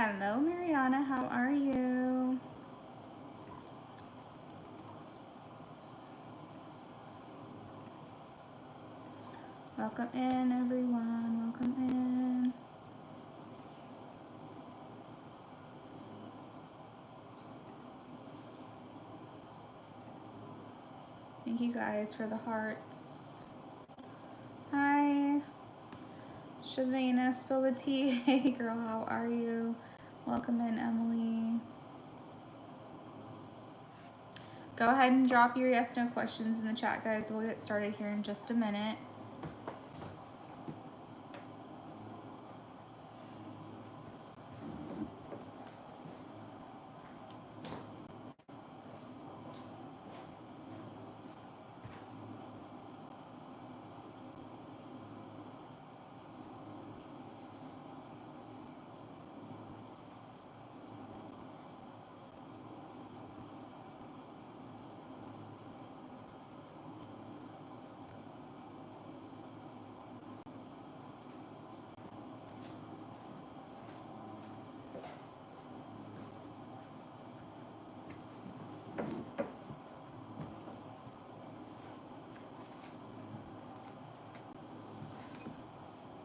Hello, Mariana. How are you? Welcome in, everyone. Welcome in. Thank you guys for the hearts. Hi. Shavana, spill the tea. Hey, girl, how are you? Welcome in, Emily. Go ahead and drop your yes, no questions in the chat, guys. We'll get started here in just a minute.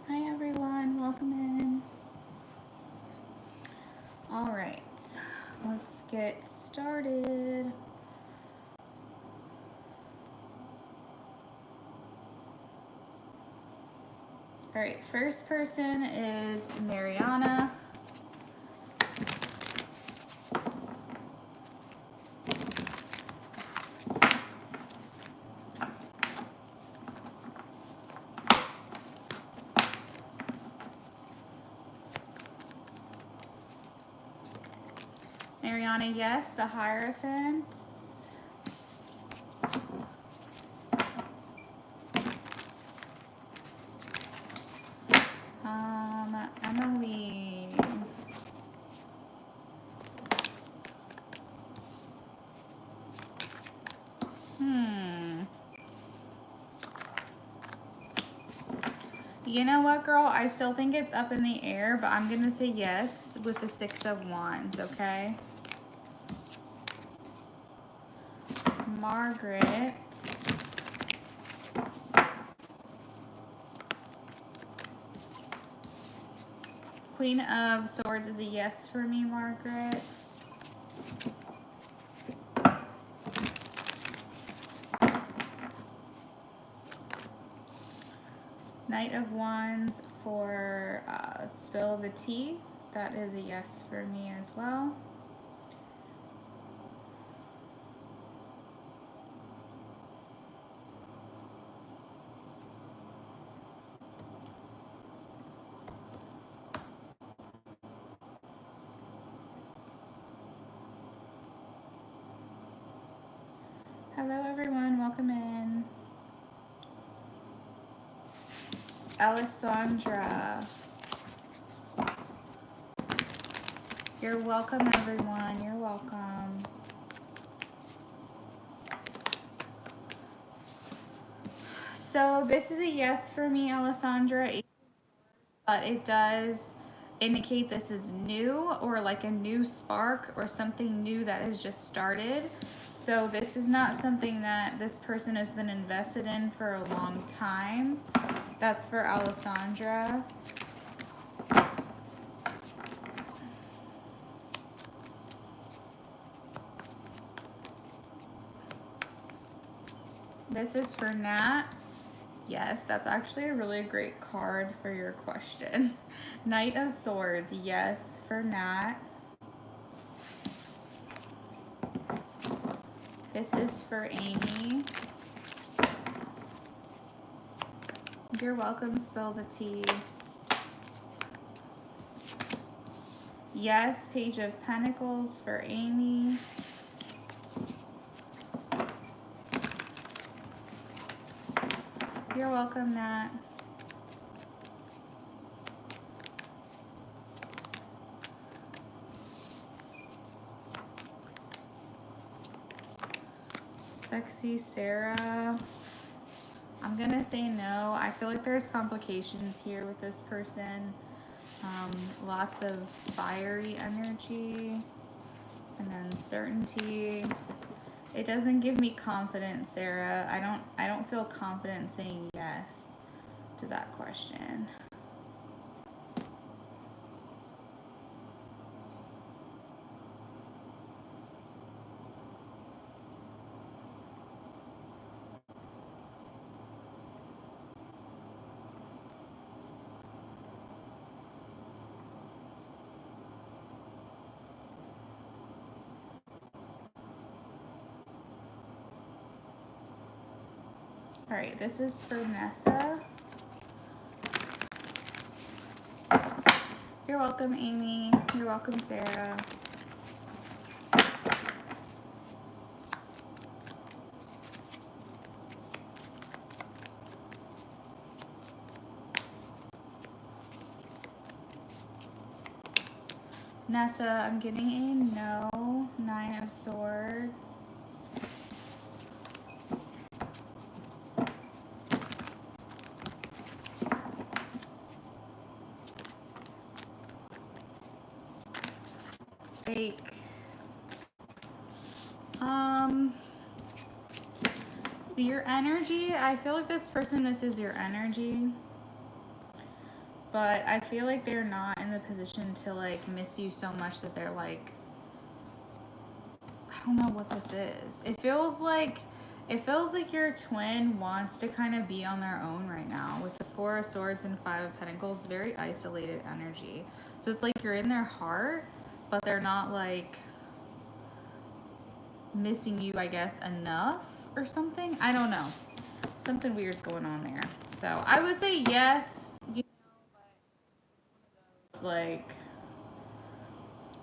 Hi, everyone. Welcome in. All right, let's get started. All right, first person is Mariana. Mariana, yes, the Hierophant. Emily. You know what, girl? I still think it's up in the air, but I'm going to say yes with the Six of Wands, okay? Margaret. Queen of Swords is a yes for me, Margaret. Knight of Wands for Spill the Tea. That is a yes for me as well. Hello, everyone. Welcome in. Alessandra. You're welcome, everyone. You're welcome. So this is a yes for me, Alessandra, but it does indicate this is new or like a new spark or something new that has just started. So this is not something that this person has been invested in for a long time. That's for Alessandra. This is for Nat. Yes, that's actually a really great card for your question. Knight of Swords, yes, for Nat. This is for Amy. You're welcome, spill the tea. Yes, Page of Pentacles for Amy. You're welcome, Nat. Sexy Sarah. I'm gonna say no. I feel like there's complications here with this person. Lots of fiery energy and uncertainty. It doesn't give me confidence, Sarah. I don't feel confident saying yes to that question. All right, this is for Nessa. You're welcome, Amy. You're welcome, Sarah. Nessa, I'm getting a no. 9 of Swords. Fake. Your energy, I feel like this person misses your energy. But I feel like they're not in the position to like miss you so much that they're like, I don't know what this is. It feels like your twin wants to kind of be on their own right now with the 4 of Swords and 5 of Pentacles, very isolated energy. So it's like you're in their heart, but they're not like missing you, I guess, enough or something. I don't know. Something weird's going on there. So I would say yes. You know, but it's like,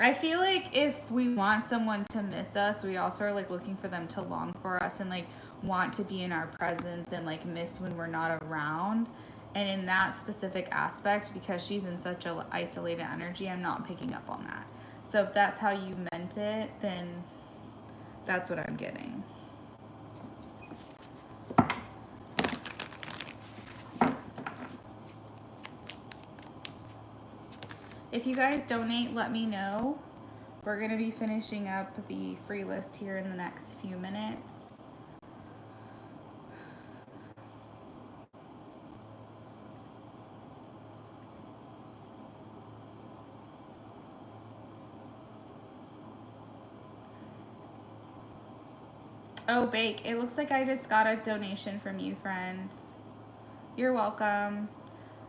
I feel like if we want someone to miss us, we also are like looking for them to long for us and like want to be in our presence and like miss when we're not around. And in that specific aspect, because she's in such a isolated energy, I'm not picking up on that. So if that's how you meant it, then that's what I'm getting. If you guys donate, let me know. We're going to be finishing up the free list here in the next few minutes. Oh, Bake, it looks like I just got a donation from you, friend. You're welcome.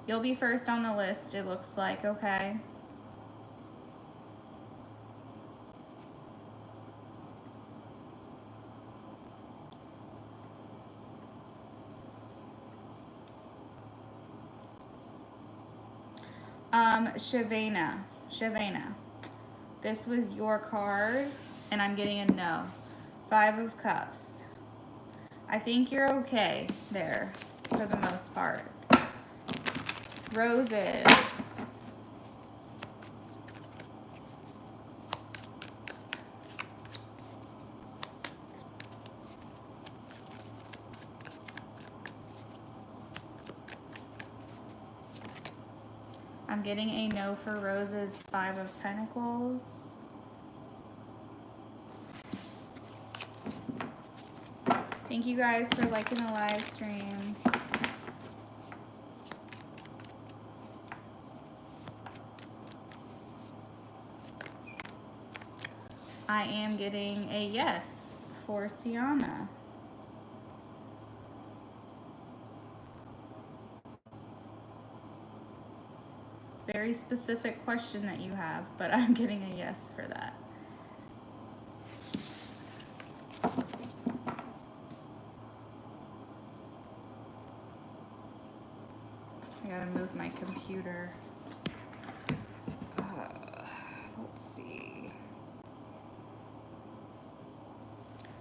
You'll be first on the list, it looks like, okay? Shavana, this was your card, and I'm getting a no. 5 of Cups. I think you're okay there, for the most part. Roses. I'm getting a no for Roses. 5 of Pentacles. Thank you guys for liking the live stream. I am getting a yes for Sienna. Very specific question that you have, but I'm getting a yes for that. I gotta move my computer. Let's see.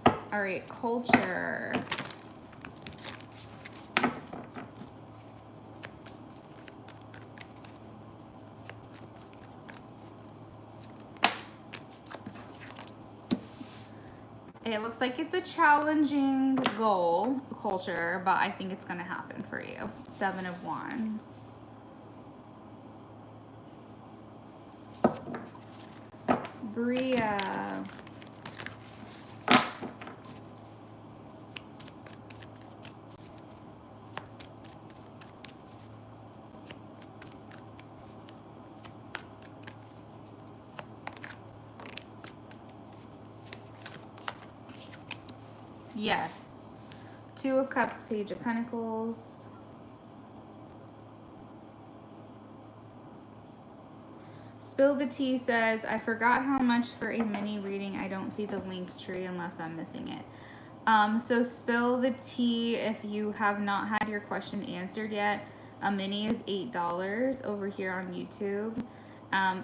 All right, culture. It looks like it's a challenging goal, culture, but I think it's going to happen for you. 7 of Wands. Bria. Yes. Two of Cups, Page of Pentacles. Spill the Tea says, I forgot how much for a mini reading. I don't see the link tree unless I'm missing it. So Spill the Tea, if you have not had your question answered yet, a mini is $8 over here on YouTube.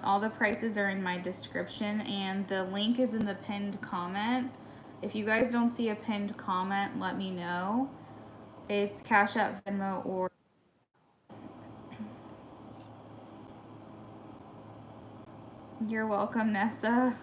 All the prices are in my description, and the link is in the pinned comment. If you guys don't see a pinned comment, let me know. It's Cash App, Venmo, or... You're welcome, Nessa.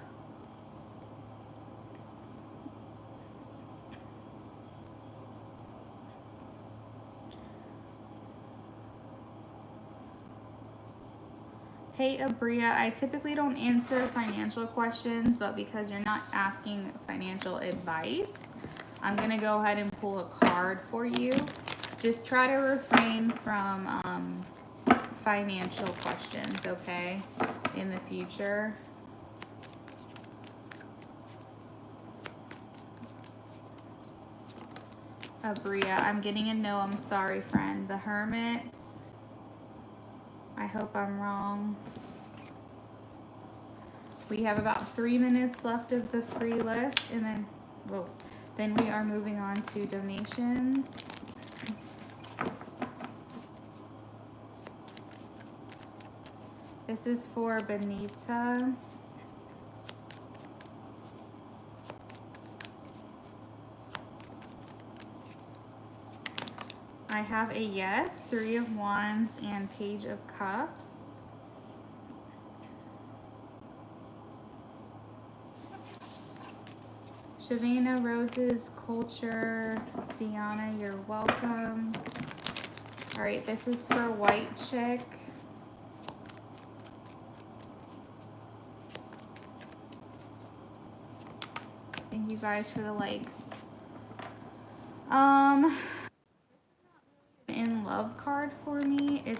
Hey, Abria, I typically don't answer financial questions, but because you're not asking financial advice, I'm going to go ahead and pull a card for you. Just try to refrain from financial questions, okay, in the future. Abria, I'm getting a no. I'm sorry, friend. The Hermit. I hope I'm wrong. We have about 3 minutes left of the free list, and then we are moving on to donations. This is for Benita. I have a yes, 3 of Wands, and Page of Cups. Shavana, Roses, Culture, Sienna, you're welcome. All right, this is for White Chick. Thank you guys for the likes. In love card for me, it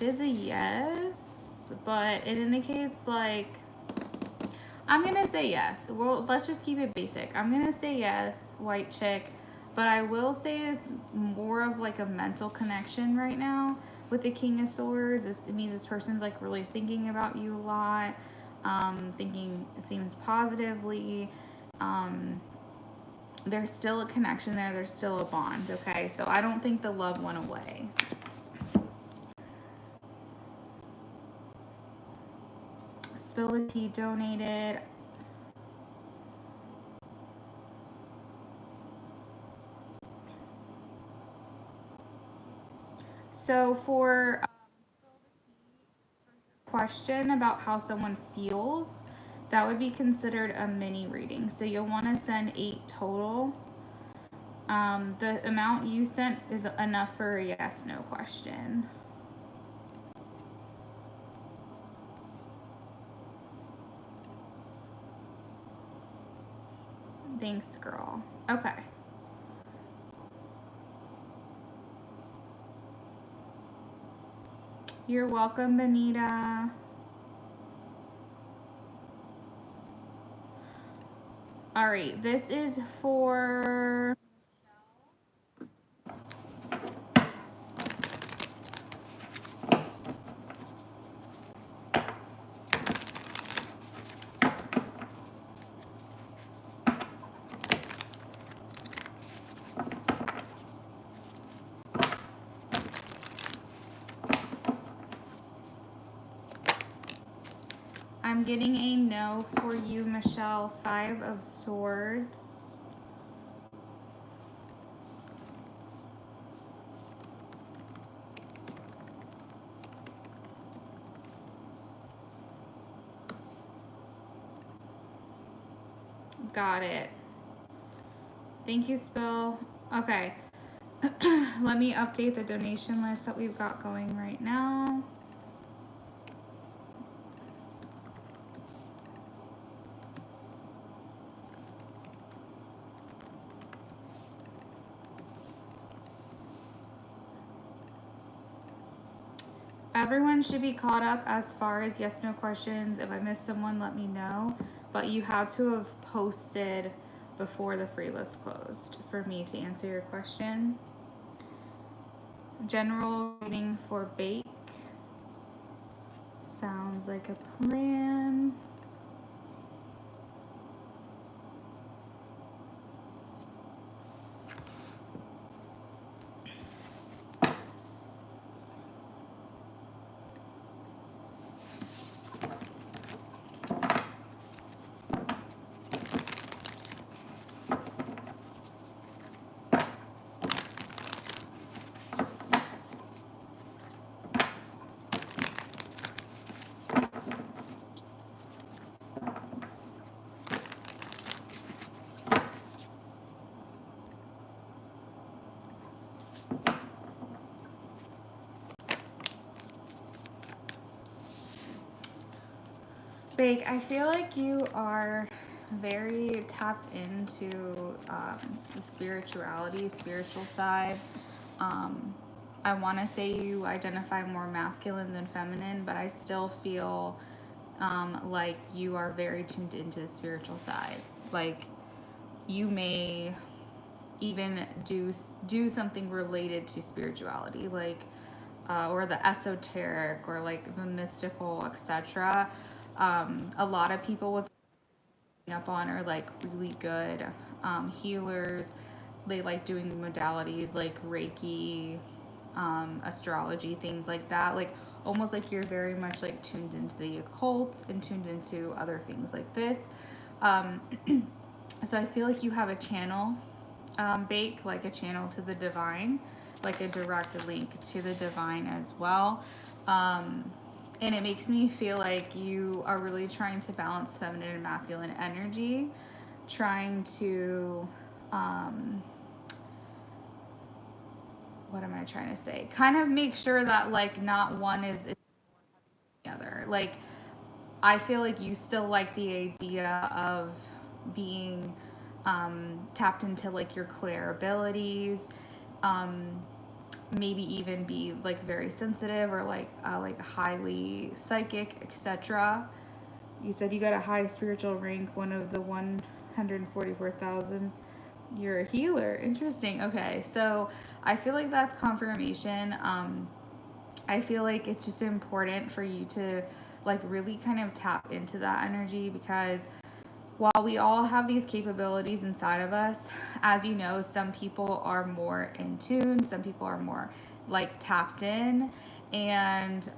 is a yes, but it indicates like, I'm gonna say yes. Well, let's just keep it basic. I'm gonna say yes, White Chick, but I will say it's more of like a mental connection right now with the King of Swords. It means this person's like really thinking about you a lot, thinking, it seems positively. There's still a connection there. There's still a bond, okay? So I don't think the love went away. Spill the Tea donated. So for question about how someone feels, that would be considered a mini reading. So you'll want to send 8 total. The amount you sent is enough for a yes, no question. Thanks, girl. Okay. You're welcome, Benita. All right, this is for... I'm getting a no for you, Michelle. 5 of Swords. Got it. Thank you, Spill. Okay. Let me update the donation list that we've got going right now. everyone should be caught up as far as yes no questions. If I missed someone, let me know. But you have to have posted before the free list closed for me to answer your question. General reading for Bake. Sounds like a plan. Bake, I feel like you are very tapped into the spiritual side. I want to say you identify more masculine than feminine, but I still feel like you are very tuned into the spiritual side. Like you may even do something related to spirituality, like or the esoteric or like the mystical, etc. A lot of people with up on are like really good healers. They like doing modalities like Reiki, astrology, things like that. Like almost like you're very much like tuned into the occult and tuned into other things like this. Um, so I feel like you have a channel, Bake, like a channel to the divine, like a direct link to the divine as well. And it makes me feel like you are really trying to balance feminine and masculine energy, trying to, what am I trying to say? Kind of make sure that like not one is the other. Like I feel like you still like the idea of being tapped into like your clair abilities, um, maybe even be like very sensitive or like highly psychic, etc. You said you got a high spiritual rank, one of the 144,000. You're a healer. Interesting. Okay, so I feel like that's confirmation. I feel like it's just important for you to like really kind of tap into that energy, because while we all have these capabilities inside of us, as you know, some people are more in tune, some people are more like tapped in, and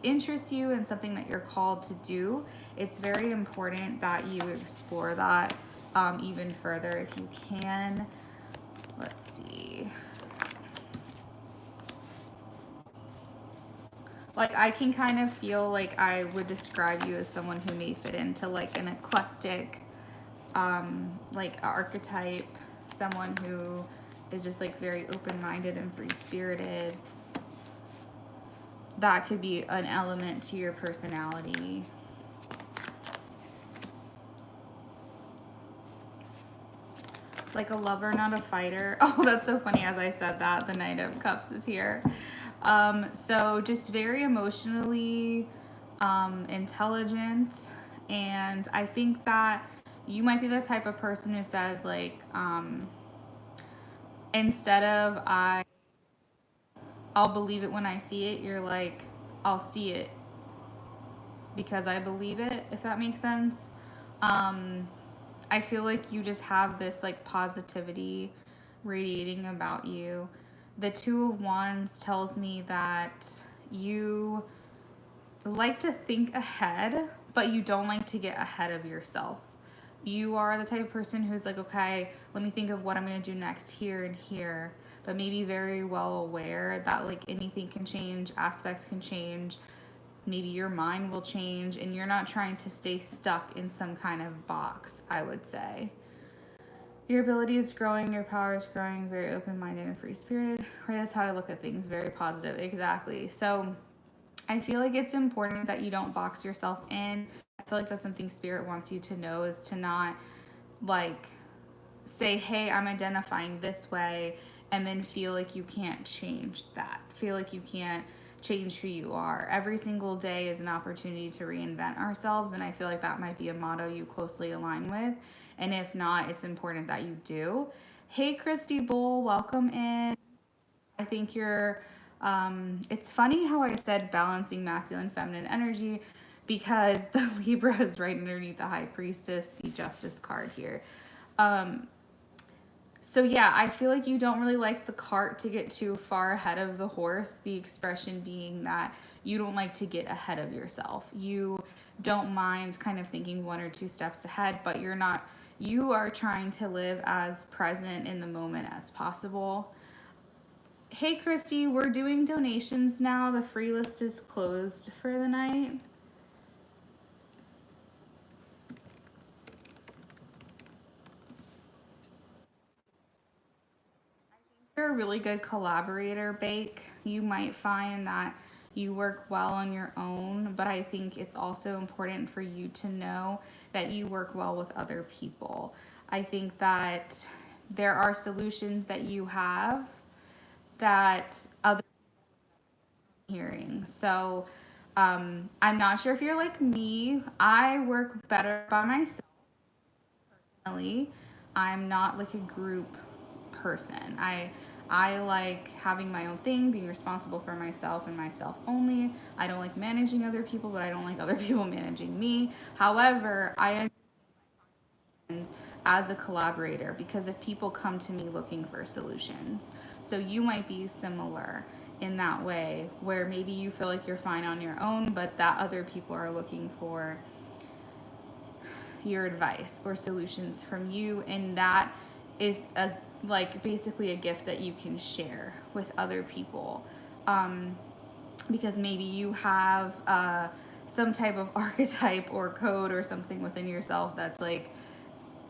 interests you and something that you're called to do, it's very important that you explore that even further if you can. Let's see. Like I can kind of feel like I would describe you as someone who may fit into like an eclectic like archetype, someone who is just like very open-minded and free-spirited. That could be an element to your personality. Like a lover, not a fighter. Oh, that's so funny. As I said that, the Knight of Cups is here. So just very emotionally intelligent. And I think that you might be the type of person who says like, instead of I'll believe it when I see it, you're like, I'll see it because I believe it, if that makes sense. I feel like you just have this like positivity radiating about you. The Two of Wands tells me that you like to think ahead, but you don't like to get ahead of yourself. You are the type of person who's like, okay, let me think of what I'm going to do next here and here, but maybe very well aware that like anything can change, aspects can change, maybe your mind will change, and you're not trying to stay stuck in some kind of box, I would say. Your ability is growing, your power is growing, very open-minded and free-spirited. Right, that's how I look at things, very positive, exactly. So I feel like it's important that you don't box yourself in. I feel like that's something Spirit wants you to know, is to not like say, hey, I'm identifying this way, and then feel like you can't change that. Feel like you can't change who you are. Every single day is an opportunity to reinvent ourselves, and I feel like that might be a motto you closely align with. And if not, it's important that you do. Hey, Christy Bull, welcome in. I think it's funny how I said balancing masculine, feminine energy because the Libra is right underneath the High Priestess, the Justice card here. Um, so yeah, I feel like you don't really like the cart to get too far ahead of the horse. The expression being that you don't like to get ahead of yourself. You don't mind kind of thinking one or two steps ahead, but you are trying to live as present in the moment as possible. Hey Christy, we're doing donations now. The free list is closed for the night. You're a really good collaborator, Bake. You might find that you work well on your own, but I think it's also important for you to know that you work well with other people. I think that there are solutions that you have that other hearing. So I'm not sure if you're like me. I work better by myself. I'm not like a group person. I like having my own thing, being responsible for myself and myself only. I don't like managing other people, but I don't like other people managing me. However, I am as a collaborator because if people come to me looking for solutions. So you might be similar in that way where maybe you feel like you're fine on your own, but that other people are looking for your advice or solutions from you, and that is a like basically a gift that you can share with other people, because maybe you have some type of archetype or code or something within yourself that's like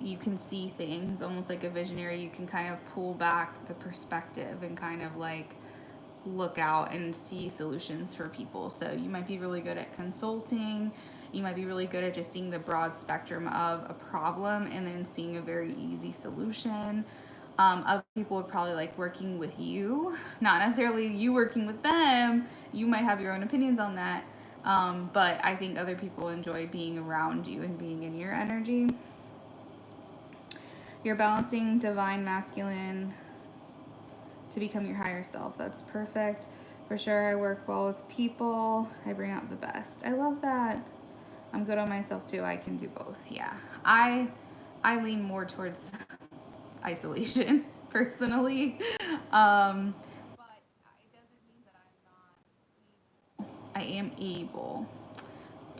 you can see things almost like a visionary. You can kind of pull back the perspective and kind of like look out and see solutions for people. So you might be really good at consulting. You might be really good at just seeing the broad spectrum of a problem and then seeing a very easy solution. Other people would probably like working with you, not necessarily you working with them. You might have your own opinions on that. But I think other people enjoy being around you and being in your energy. You're balancing divine masculine to become your higher self. That's perfect. For sure, I work well with people. I bring out the best. I love that. I'm good on myself too. I can do both. Yeah. I lean more towards isolation personally. But it doesn't mean that I'm not able. I am able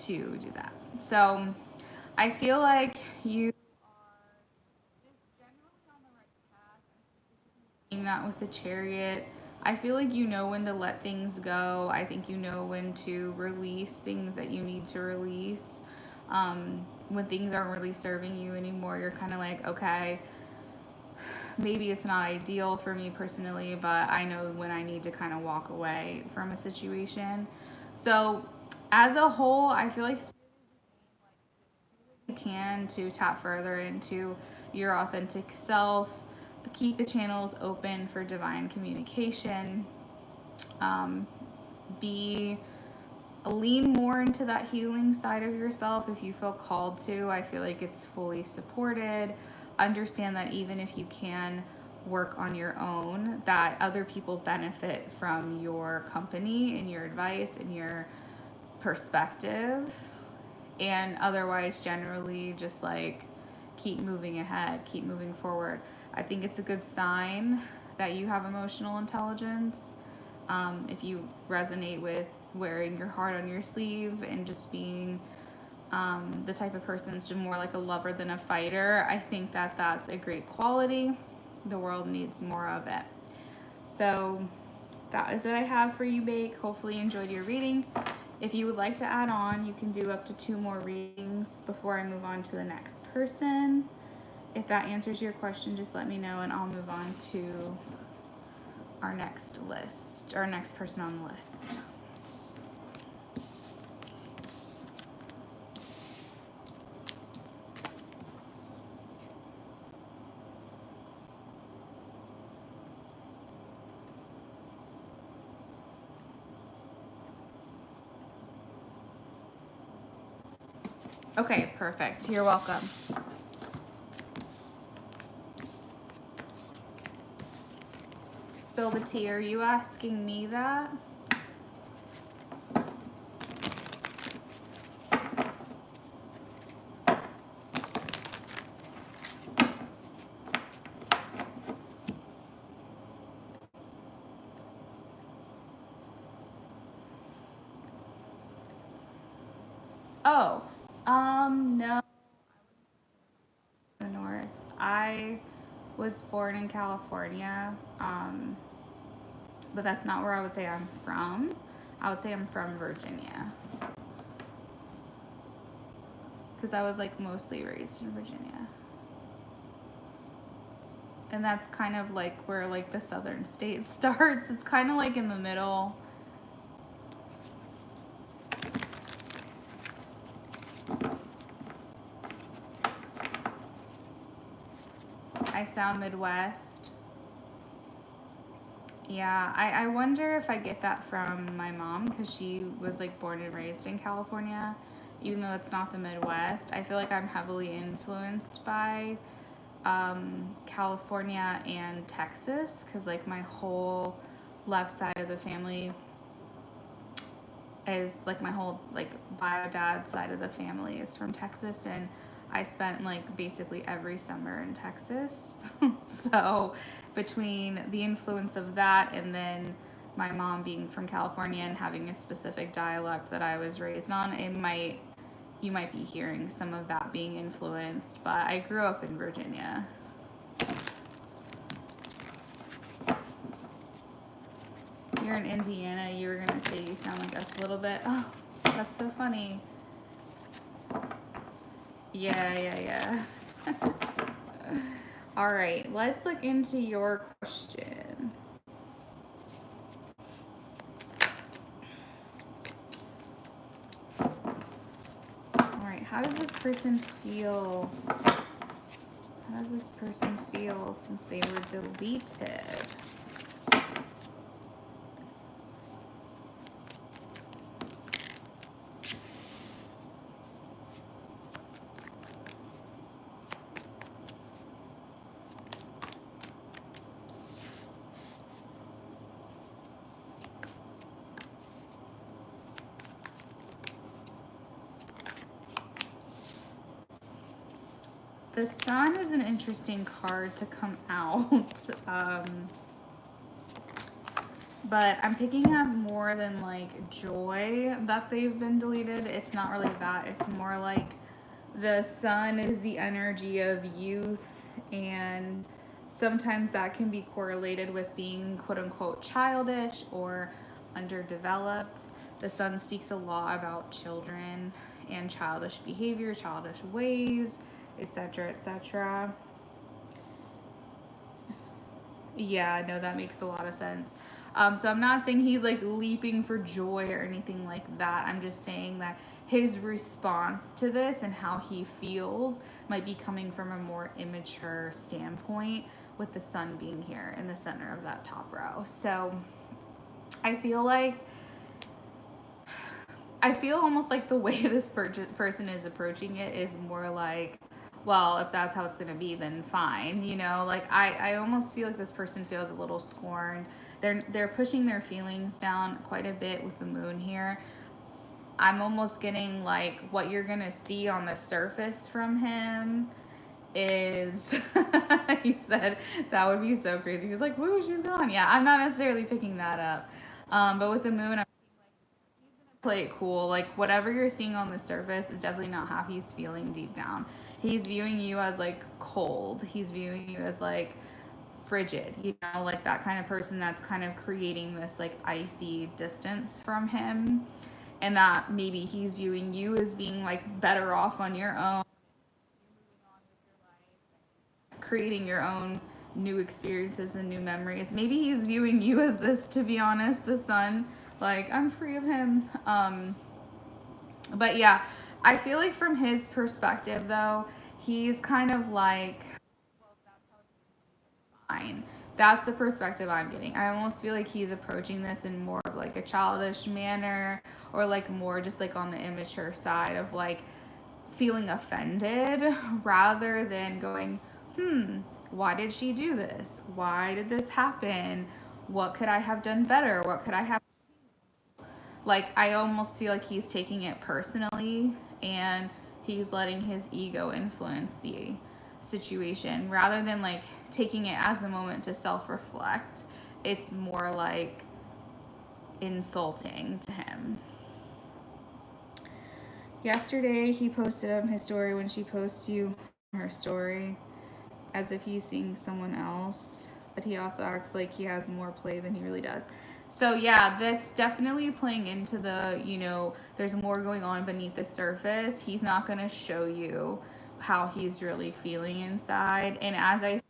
to do that. So I feel like you are just generally on the right path. Seeing that with the chariot, I feel like you know when to let things go. I think you know when to release things that you need to release. When things aren't really serving you anymore, you're kind of like, okay, maybe it's not ideal for me personally, but I know when I need to kind of walk away from a situation. So, as a whole, I feel like you can to tap further into your authentic self, keep the channels open for divine communication, um, be lean more into that healing side of yourself if you feel called to. I feel like it's fully supported. Understand that even if you can work on your own, that other people benefit from your company and your advice and your perspective. And otherwise, generally, just like keep moving ahead, keep moving forward. I think it's a good sign that you have emotional intelligence. If you resonate with wearing your heart on your sleeve and just being the type of person that's just more like a lover than a fighter, I think that that's a great quality. The world needs more of it. So that is what I have for you, Bake. Hopefully you enjoyed your reading. If you would like to add on, you can do up to 2 more readings before I move on to the next person. If that answers your question, just let me know and I'll move on to our next list, our next person on the list. Okay, perfect. You're welcome. Spill the tea. Are you asking me that? Oh, no. The North. I was born in California, but that's not where I would say I'm from. I would say I'm from Virginia because I was like mostly raised in Virginia. And that's kind of like where like the southern state starts. It's kind of like in the middle. I sound Midwest. Yeah, I wonder if I get that from my mom because she was like born and raised in California, even though it's not the Midwest. I feel like I'm heavily influenced by California and Texas because like my whole left side of the family is like my whole like bio dad side of the family is from Texas, and I spent like basically every summer in Texas. So between the influence of that and then my mom being from California and having a specific dialect that I was raised on, you might be hearing some of that being influenced, but I grew up in Virginia. You're in Indiana. You were gonna say you sound like us a little bit. Oh, that's so funny. Yeah. All right, let's look into your question. All right, how does this person feel? How does this person feel since they were deleted? The Sun is an interesting card to come out. But I'm picking up more than like joy that they've been deleted. It's not really that. It's more like the Sun is the energy of youth, and sometimes that can be correlated with being quote unquote childish or underdeveloped. The Sun speaks a lot about children and childish behavior, childish ways, etc., etc. Yeah, no, that makes a lot of sense. So I'm not saying he's like leaping for joy or anything like that. I'm just saying that his response to this and how he feels might be coming from a more immature standpoint with the Sun being here in the center of that top row. So I feel like I feel almost like the way this person is approaching it is more like, well, if that's how it's going to be, then fine. You know, like I almost feel like this person feels a little scorned. They're pushing their feelings down quite a bit with the moon here. I'm almost getting like what you're going to see on the surface from him is he said that would be so crazy. He was like, woo, she's gone. Yeah, I'm not necessarily picking that up. But with the moon, I'm play it cool. Like whatever you're seeing on the surface is definitely not how he's feeling deep down. He's viewing you as like cold. He's viewing you as like frigid, you know, like that kind of person that's kind of creating this like icy distance from him. And that maybe he's viewing you as being like better off on your own, creating your own new experiences and new memories. Maybe he's viewing you as this, to be honest, the Sun. Like, I'm free of him. But yeah, I feel like from his perspective, though, he's kind of like, fine. That's the perspective I'm getting. I almost feel like he's approaching this in more of like a childish manner, or like more just like on the immature side of like, feeling offended rather than going, why did she do this? Why did this happen? What could I have done better? What could I have, like, I almost feel like he's taking it personally, and he's letting his ego influence the situation rather than like taking it as a moment to self-reflect. It's more like insulting to him. Yesterday he posted on his story, when she posts you on her story, as if he's seeing someone else, but he also acts like he has more play than he really does. So yeah, that's definitely playing into the, there's more going on beneath the surface. He's not going to show you how he's really feeling inside. And as I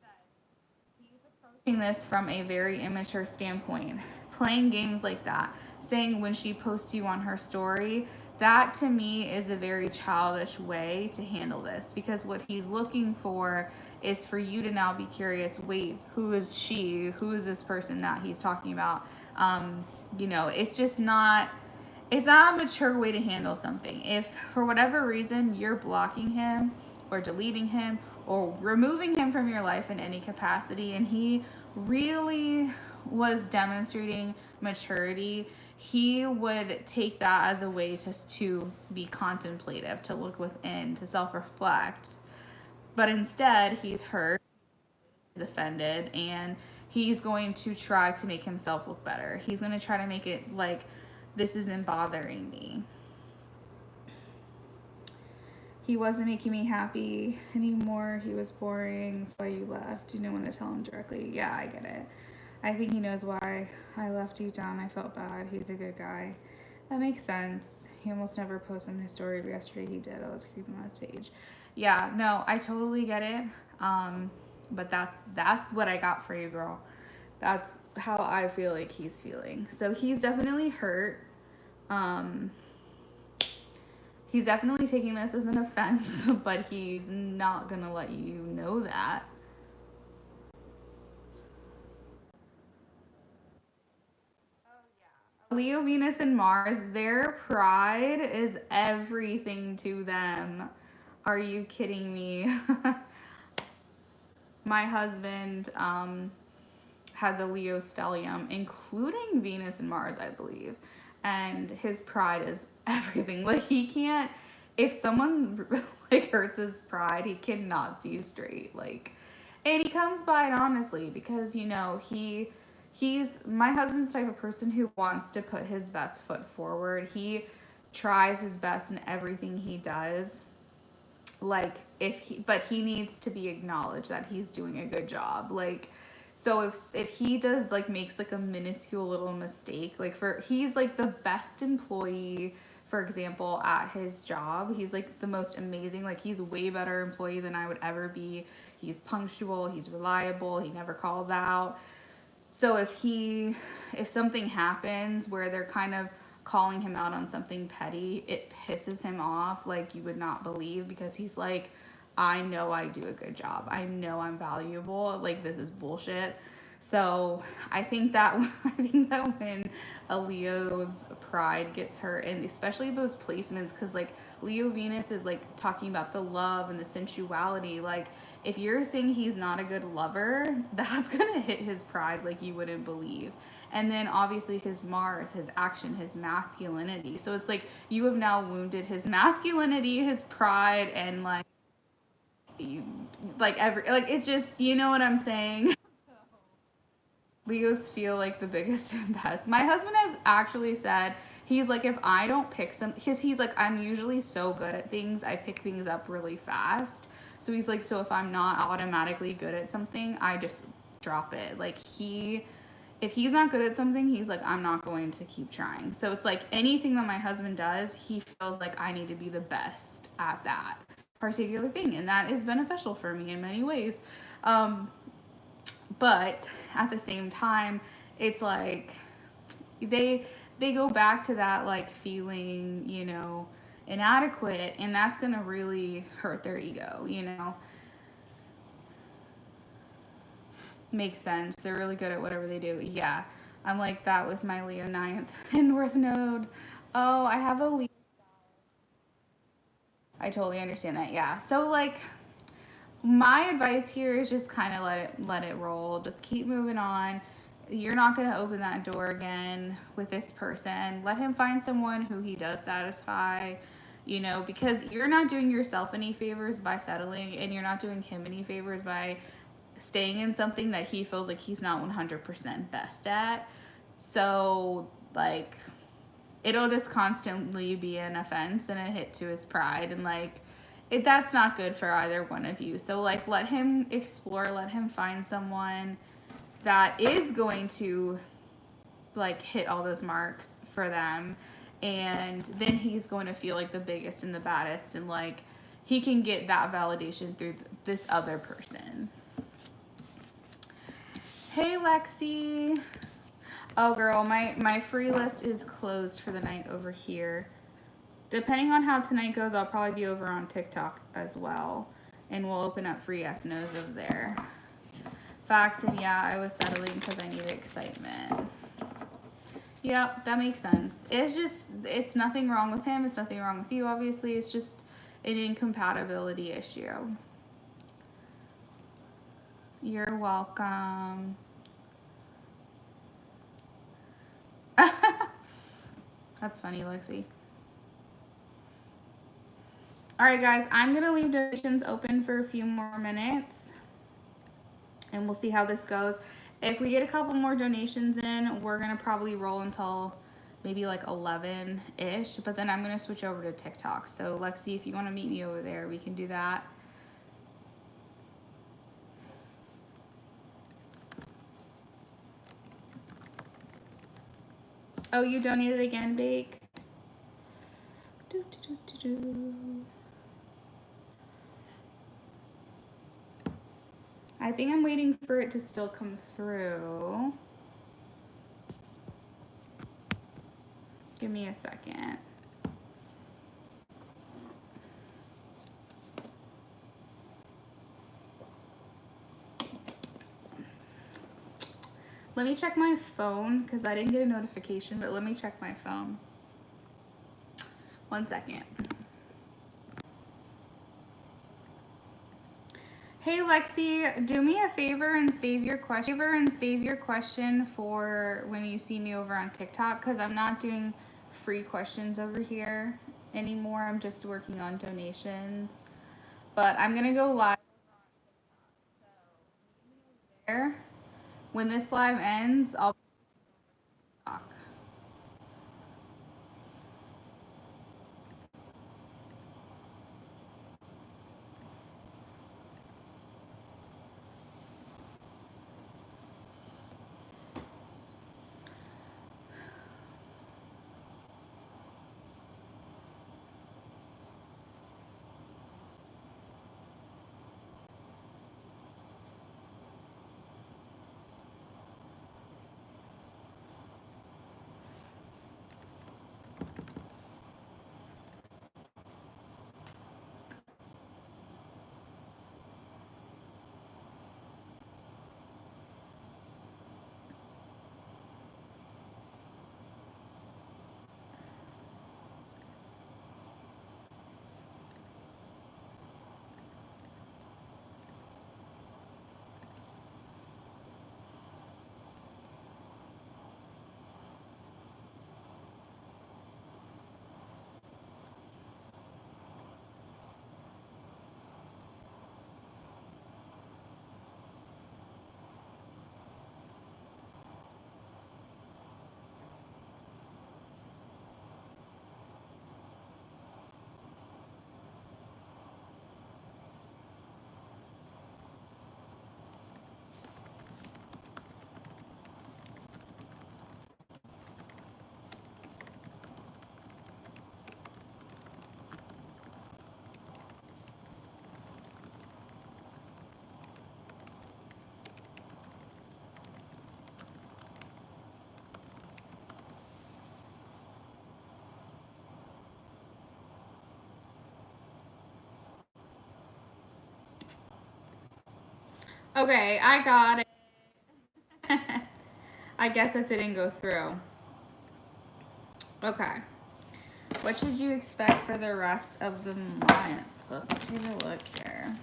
approaching this from a very immature standpoint, playing games like that, saying when she posts you on her story, that to me is a very childish way to handle this, because what he's looking for is for you to now be curious, wait, who is she? Who is this person that he's talking about? It's just not, it's not a mature way to handle something. If for whatever reason you're blocking him or deleting him or removing him from your life in any capacity, and he really was demonstrating maturity, he would take that as a way to be contemplative, to look within, to self-reflect. But instead, he's hurt, he's offended, and he's going to try to make himself look better. He's going to try to make it like, this isn't bothering me. He wasn't making me happy anymore. He was boring. That's why you left. You didn't want to tell him directly. Yeah, I get it. I think he knows why I left you down. I felt bad. He's a good guy. That makes sense. He almost never posted on his story, but yesterday he did. I was creeping on his page. Yeah, no, I totally get it. But that's what I got for you, girl. That's how I feel like he's feeling. So he's definitely hurt. Um, he's definitely taking this as an offense, but he's not gonna let you know that. Leo, Venus, and Mars, their pride is everything to them. Are you kidding me? My husband has a Leo stellium, including Venus and Mars, I believe. And his pride is everything. Like, he can't, if someone like hurts his pride, he cannot see straight. Like, and he comes by it honestly, because he's my husband's type of person who wants to put his best foot forward. He tries his best in everything he does. Like, but he needs to be acknowledged that he's doing a good job. Like, so if he does, like, makes like a minuscule little mistake, like, he's like the best employee, for example, at his job. He's like the most amazing, like, he's a way better employee than I would ever be. He's punctual, he's reliable, he never calls out. So if something happens where they're kind of calling him out on something petty, it pisses him off like you would not believe, because he's like, I know I do a good job. I know I'm valuable. Like, this is bullshit. So I think that when a Leo's pride gets hurt, and especially those placements, because like Leo Venus is like talking about the love and the sensuality. Like, if you're saying he's not a good lover, that's gonna hit his pride like you wouldn't believe. And then obviously his Mars, his action, his masculinity. So it's like you have now wounded his masculinity, his pride, and like you, like it's just, you know what I'm saying. Leos feel like the biggest and best. My husband has actually said, he's like, if I don't pick some, because he's like, I'm usually so good at things, I pick things up really fast. So he's like, so if I'm not automatically good at something, I just drop it. Like, if he's not good at something, he's like, I'm not going to keep trying. So it's like anything that my husband does, he feels like I need to be the best at that particular thing. And that is beneficial for me in many ways. But at the same time, it's like they go back to that, like, feeling, inadequate, and that's gonna really hurt their ego. Makes sense. They're really good at whatever they do. Yeah, I'm like that with my Leo ninth and North Node. Oh, I I totally understand that. Yeah. So like my advice here is just kind of let it roll. Just keep moving on. You're not going to open that door again with this person. Let him find someone who he does satisfy, you know, because you're not doing yourself any favors by settling, and you're not doing him any favors by staying in something that he feels like he's not 100% best at. So, like, it'll just constantly be an offense and a hit to his pride, and like that's not good for either one of you. So like let him explore, let him find someone that is going to like hit all those marks for them, and then he's going to feel like the biggest and the baddest, and like he can get that validation through this other person. Hey Lexi. Oh girl, my free list is closed for the night over here. Depending on how tonight goes, I'll probably be over on TikTok as well, and we'll open up free yes nos over there. Facts, and yeah, I was settling because I needed excitement. Yep, that makes sense. It's nothing wrong with him. It's nothing wrong with you, obviously. It's just an incompatibility issue. You're welcome. That's funny, Lexi. All right, guys, I'm going to leave donations open for a few more minutes, and we'll see how this goes. If we get a couple more donations in, we're going to probably roll until maybe like 11-ish, but then I'm going to switch over to TikTok. So, Lexi, if you want to meet me over there, we can do that. Oh, you donated again, Bake? I think I'm waiting for it to still come through. Give me a second. Let me check my phone because I didn't get a notification, but let me check my phone. 1 second. Hey Lexi, do me a favor and save your question for when you see me over on TikTok, because I'm not doing free questions over here anymore. I'm just working on donations. But I'm gonna go live there. When this live ends, I'll talk. Okay, I got it. I guess it didn't go through. Okay. What should you expect for the rest of the month? Let's take a look here.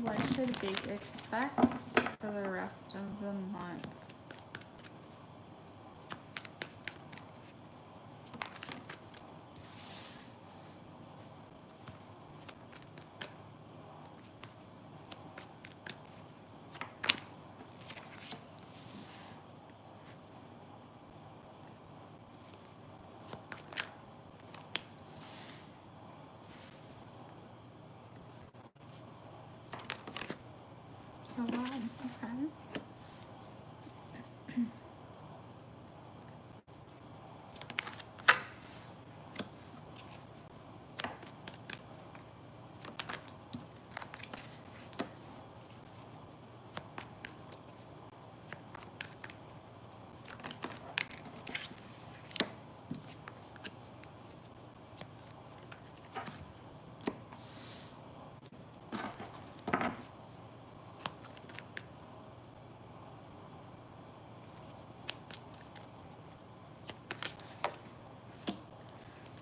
What should Big expect for the rest of the month? Oh, wow. Okay.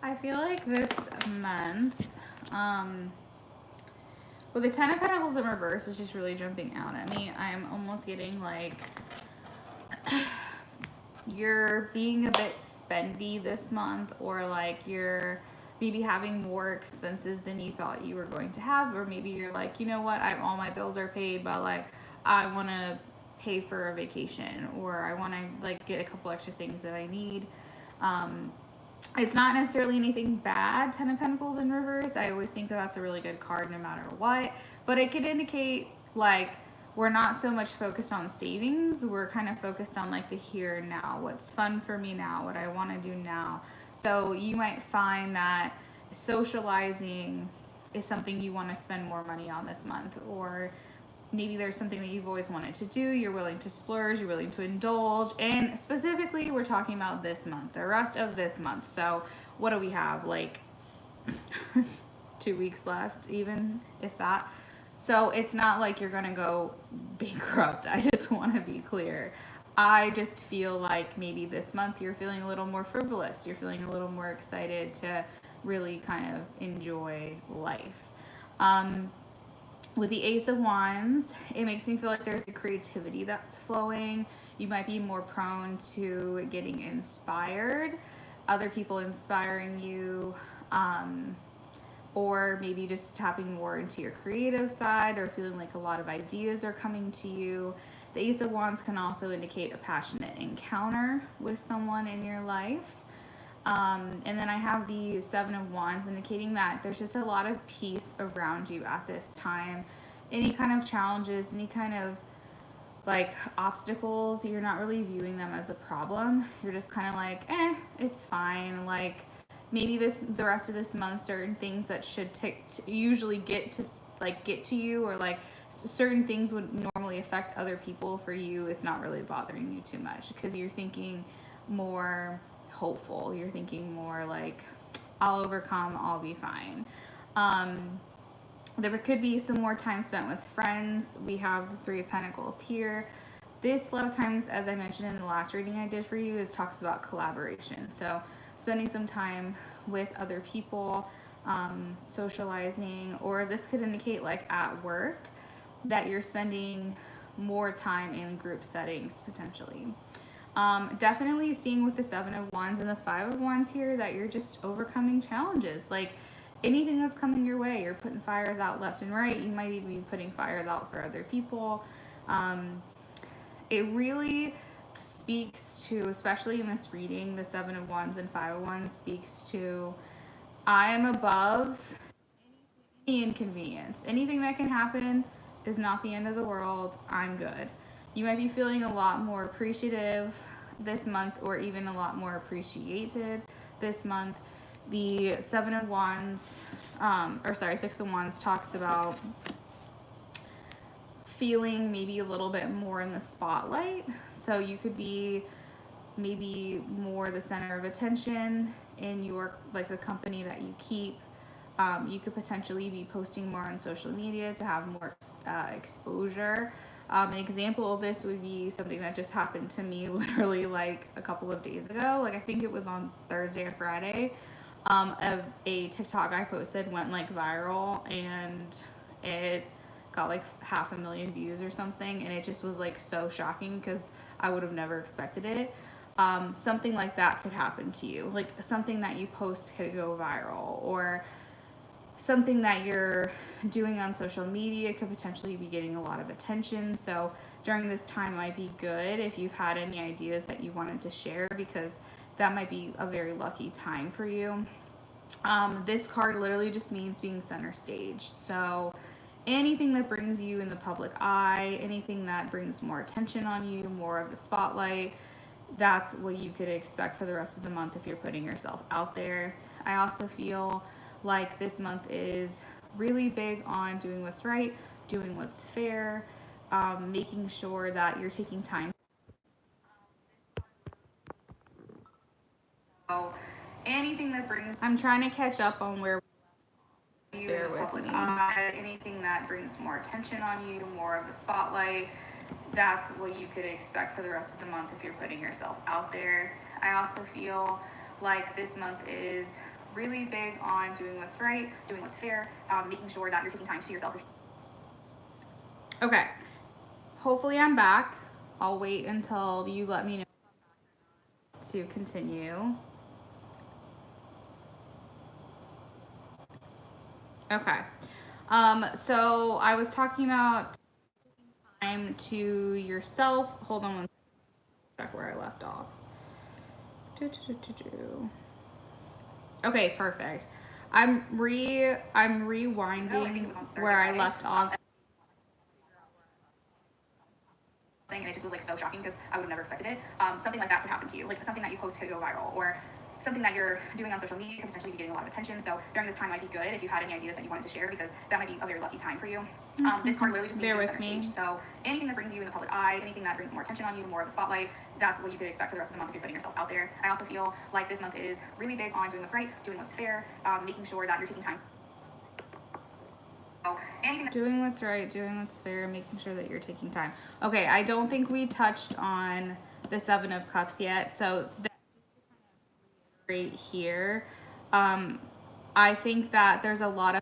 I feel like this month, well, the Ten of Pentacles in reverse is just really jumping out at me. I'm almost getting like you're being a bit spendy this month, or like you're maybe having more expenses than you thought you were going to have, or maybe you're like, you know what, all my bills are paid, but like I want to pay for a vacation, or I want to like get a couple extra things that I need. It's not necessarily anything bad, Ten of Pentacles in reverse. I always think that that's a really good card no matter what. But it could indicate like we're not so much focused on savings. We're kind of focused on like the here and now. What's fun for me now, what I want to do now. So you might find that socializing is something you want to spend more money on this month, or maybe there's something that you've always wanted to do, you're willing to splurge, you're willing to indulge, and specifically we're talking about this month, the rest of this month. So what do we have, like 2 weeks left, even if that. So it's not like you're gonna go bankrupt. I just want to be clear. I just feel like maybe this month you're feeling a little more frivolous, you're feeling a little more excited to really kind of enjoy life. With the Ace of Wands, it makes me feel like there's a creativity that's flowing. You might be more prone to getting inspired, other people inspiring you, or maybe just tapping more into your creative side, or feeling like a lot of ideas are coming to you. The Ace of Wands can also indicate a passionate encounter with someone in your life. And then I have the Seven of Wands indicating that there's just a lot of peace around you at this time. Any kind of challenges, any kind of like obstacles, you're not really viewing them as a problem. You're just kind of like, it's fine. Like maybe the rest of this month, certain things that should usually get to you, or like certain things would normally affect other people, for you it's not really bothering you too much, because you're thinking more hopeful. You're thinking more like, I'll overcome, I'll be fine. There could be some more time spent with friends. We have the Three of Pentacles here. This, a lot of times, as I mentioned in the last reading I did for you, is talks about collaboration. So spending some time with other people, socializing, or this could indicate like at work that you're spending more time in group settings potentially. Definitely seeing with the Seven of Wands and the Five of Wands here that you're just overcoming challenges. Like anything that's coming your way, you're putting fires out left and right. You might even be putting fires out for other people. It really speaks to, especially in this reading, the Seven of Wands and Five of Wands speaks to, I am above any inconvenience. Anything that can happen is not the end of the world. I'm good. You might be feeling a lot more appreciative this month, or even a lot more appreciated this month. The Seven of Wands, Six of Wands talks about feeling maybe a little bit more in the spotlight. So you could be maybe more the center of attention in your, like, the company that you keep. You could potentially be posting more on social media to have more exposure. An example of this would be something that just happened to me literally like a couple of days ago. Like, I think it was on Thursday or Friday. A TikTok I posted went like viral, and it got like 500,000 views or something, and it just was like so shocking because I would have never expected it. Something like that could happen to you. Like, something that you post could go viral, or something that you're doing on social media could potentially be getting a lot of attention. So during this time might be good if you've had any ideas that you wanted to share, because that might be a very lucky time for you. This card literally just means being center stage. So anything that brings you in the public eye, anything that brings more attention on you, more of the spotlight, that's what you could expect for the rest of the month if you're putting yourself out there. I also feel like this month is really big on doing what's right, doing what's fair, making sure that you're taking time. So anything that brings, I'm trying to catch up on where you in the public eye, anything that brings more attention on you, more of the spotlight, that's what you could expect for the rest of the month if you're putting yourself out there. I also feel like this month is really big on doing what's right, doing what's fair, making sure that you're taking time to yourself. Okay, hopefully I'm back. I'll wait until you let me know to continue. Okay, so I was talking about time to yourself. Hold on one second, check where I left off. Okay, perfect. I'm rewinding where I left off. And it just was like so shocking because I would have never expected it. Something like that could happen to you. Like, something that you post could go viral, or something that you're doing on social media could potentially be getting a lot of attention. So during this time might be good if you had any ideas that you wanted to share, because that might be a very lucky time for you. This card literally just means center stage. So anything that brings you in the public eye, anything that brings more attention on you, more of the spotlight, that's what you could expect for the rest of the month if you're putting yourself out there. I also feel like this month is really big on doing what's right, doing what's fair, making sure that you're taking time. Doing what's right, doing what's fair, making sure that you're taking time. Okay, I don't think we touched on the Seven of Cups yet, so right here, I think that there's a lot of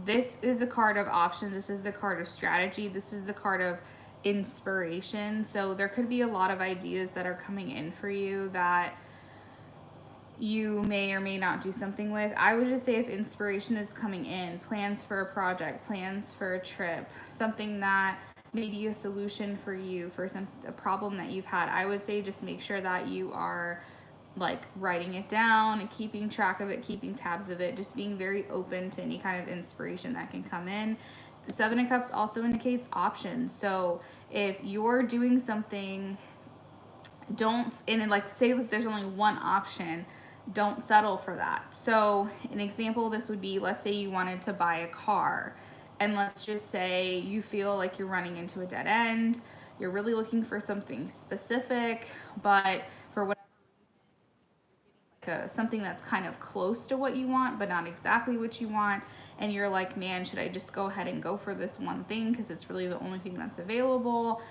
this is the card of options, this is the card of strategy, this is the card of inspiration. So there could be a lot of ideas that are coming in for you that you may or may not do something with. I would just say if inspiration is coming in, plans for a project, plans for a trip, something that may be a solution for you for a problem that you've had, I would say just make sure that you are like writing it down and keeping track of it, keeping tabs of it, just being very open to any kind of inspiration that can come in. The Seven of Cups also indicates options. So if you're doing something, like say that there's only one option, don't settle for that. So an example of this would be, let's say you wanted to buy a car, and let's just say you feel like you're running into a dead end, you're really looking for something specific, but for whatever reason, something that's kind of close to what you want but not exactly what you want, and you're like, man, should I just go ahead and go for this one thing because it's really the only thing that's available?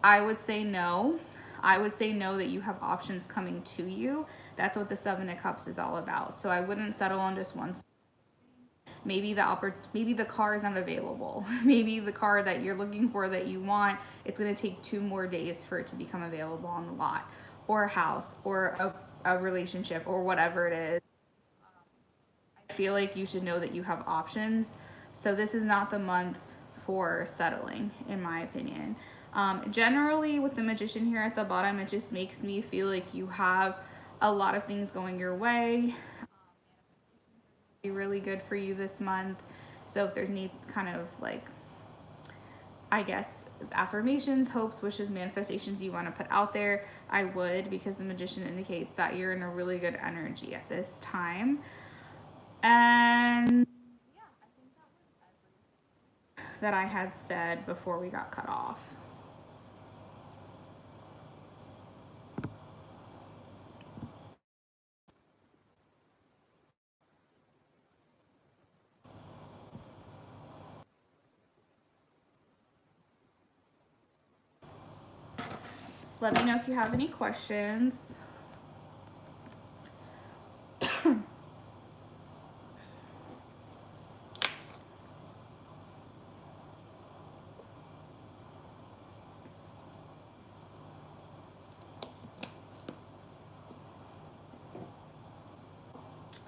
I would say no. I would say no, that you have options coming to you. That's what the Seven of Cups is all about. So I wouldn't settle on just one. Maybe the car is not available. Maybe the car that you're looking for, that you want, it's going to take 2 more days for it to become available on the lot, or a house, or a relationship, or whatever it is. I feel like you should know that you have options. So this is not the month for settling, in my opinion. Generally, with the Magician here at the bottom, it just makes me feel like you have a lot of things going your way. Be really good for you this month. So if there's any kind of like, I guess, affirmations, hopes, wishes, manifestations you want to put out there, I would, because the Magician indicates that you're in a really good energy at this time. And yeah, I think that was everything that I had said before we got cut off. Let me know if you have any questions.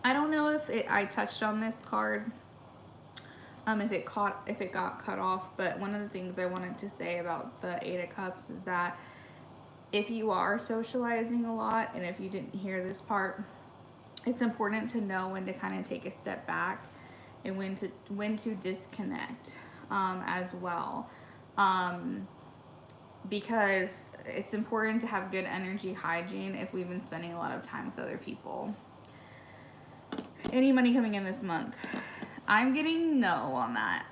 I don't know if I touched on this card, if it got cut off, but one of the things I wanted to say about the Eight of Cups is that if you are socializing a lot, and if you didn't hear this part, it's important to know when to kind of take a step back and when to disconnect, as well, because it's important to have good energy hygiene if we've been spending a lot of time with other people. Any money coming in this month? I'm getting no on that.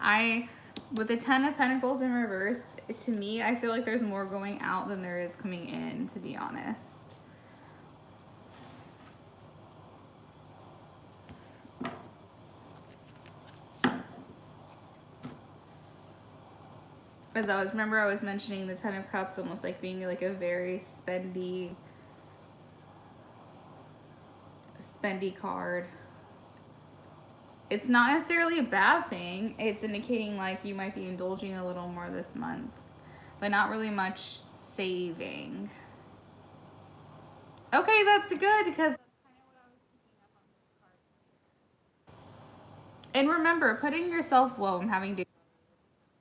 With the Ten of Pentacles in reverse, to me, I feel like there's more going out than there is coming in, to be honest. As I was mentioning the Ten of Cups almost like being like a very spendy card. It's not necessarily a bad thing. It's indicating like you might be indulging a little more this month, but not really much saving. Okay, that's good, because that's kind of what I was picking up on this card. And remember, putting yourself, whoa, I'm having to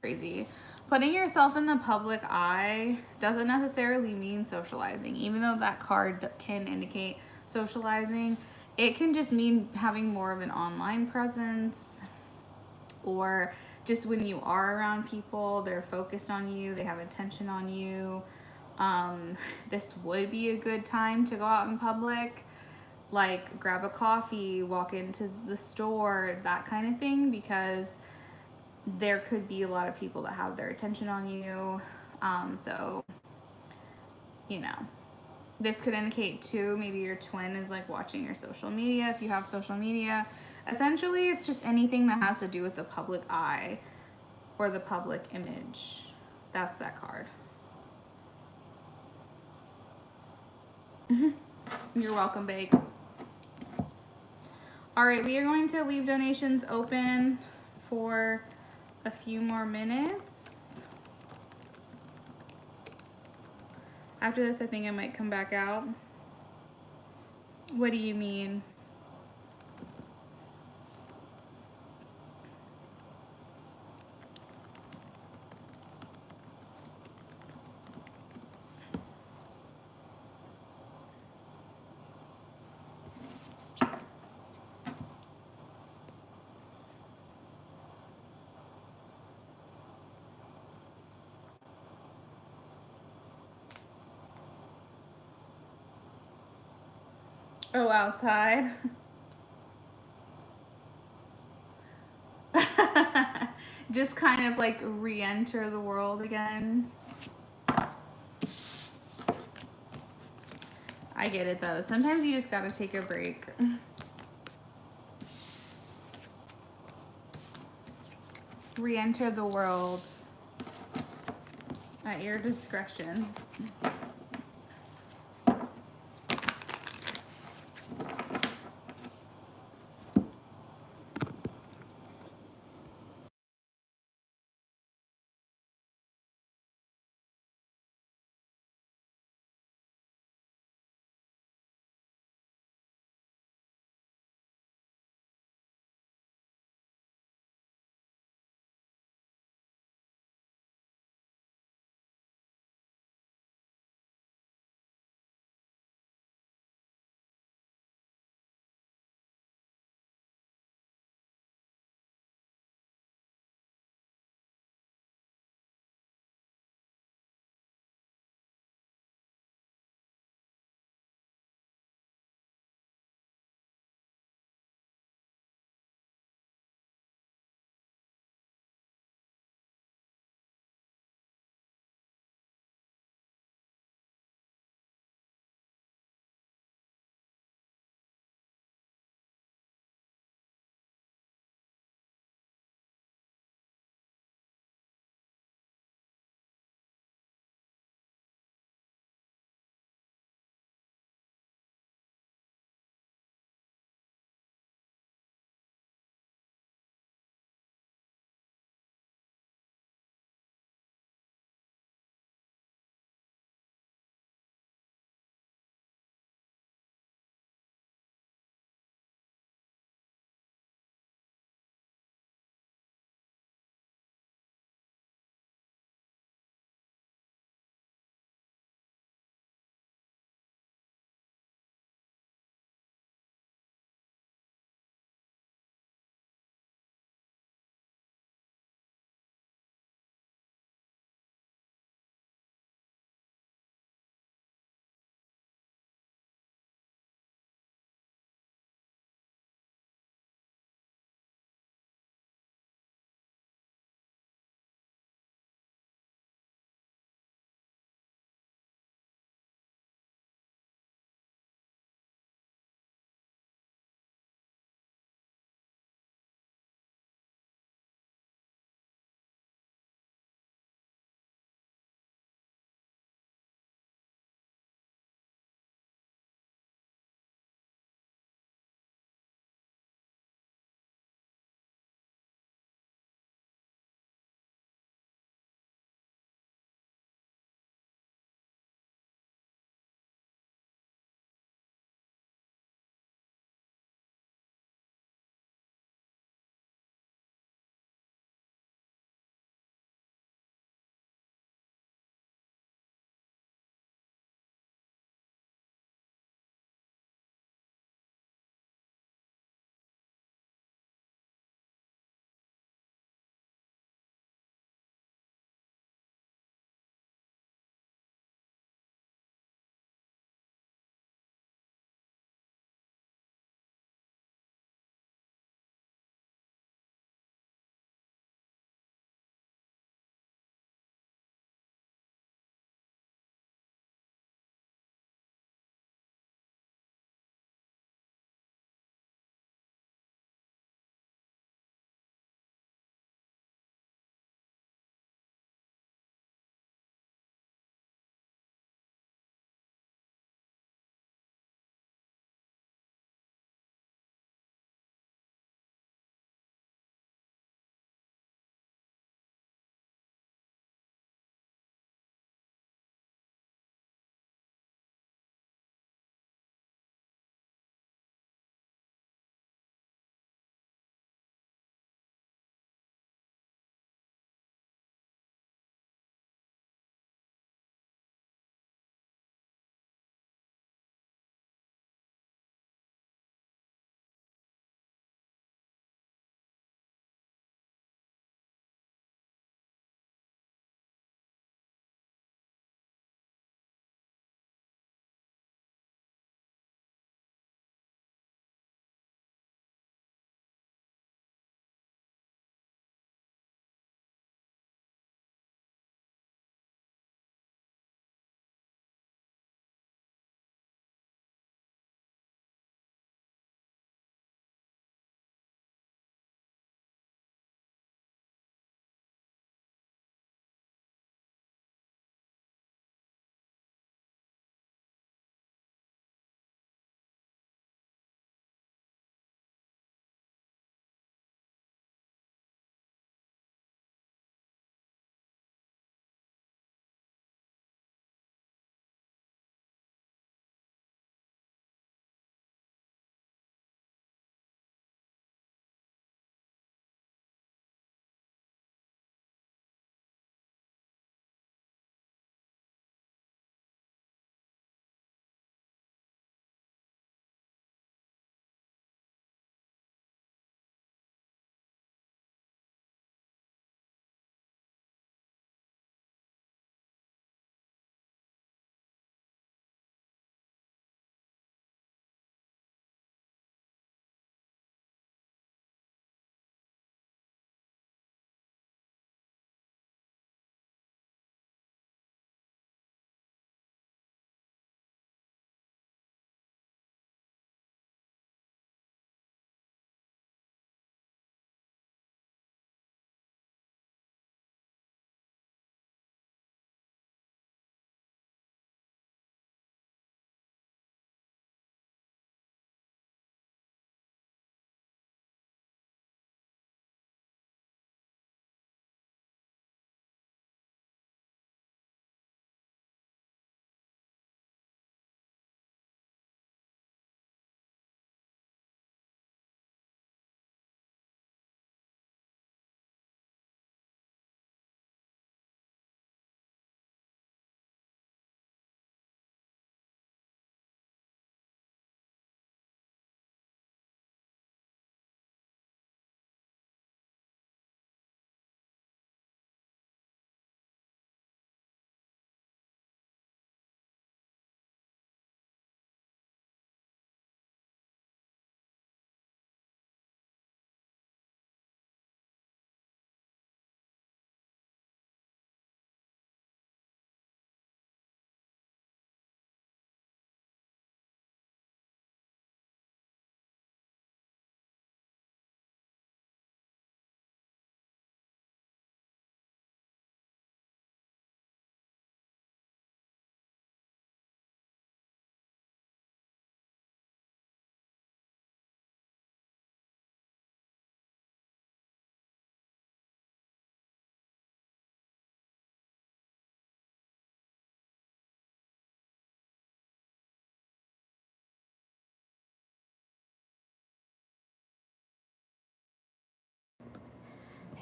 crazy. Putting yourself in the public eye doesn't necessarily mean socializing. Even though that card can indicate socializing, it can just mean having more of an online presence, or just when you are around people, they're focused on you, they have attention on you. This would be a good time to go out in public, like grab a coffee, walk into the store, that kind of thing, because there could be a lot of people that have their attention on you. So, you know, this could indicate too, maybe your twin is like watching your social media, if you have social media. Essentially, it's just anything that has to do with the public eye or the public image. That's that card. You're welcome, babe. All right, we are going to leave donations open for a few more minutes. After this, I think I might come back out. What do you mean? Oh, outside. Just kind of like re-enter the world again. I get it though. Sometimes you just gotta take a break. Re-enter the world at your discretion.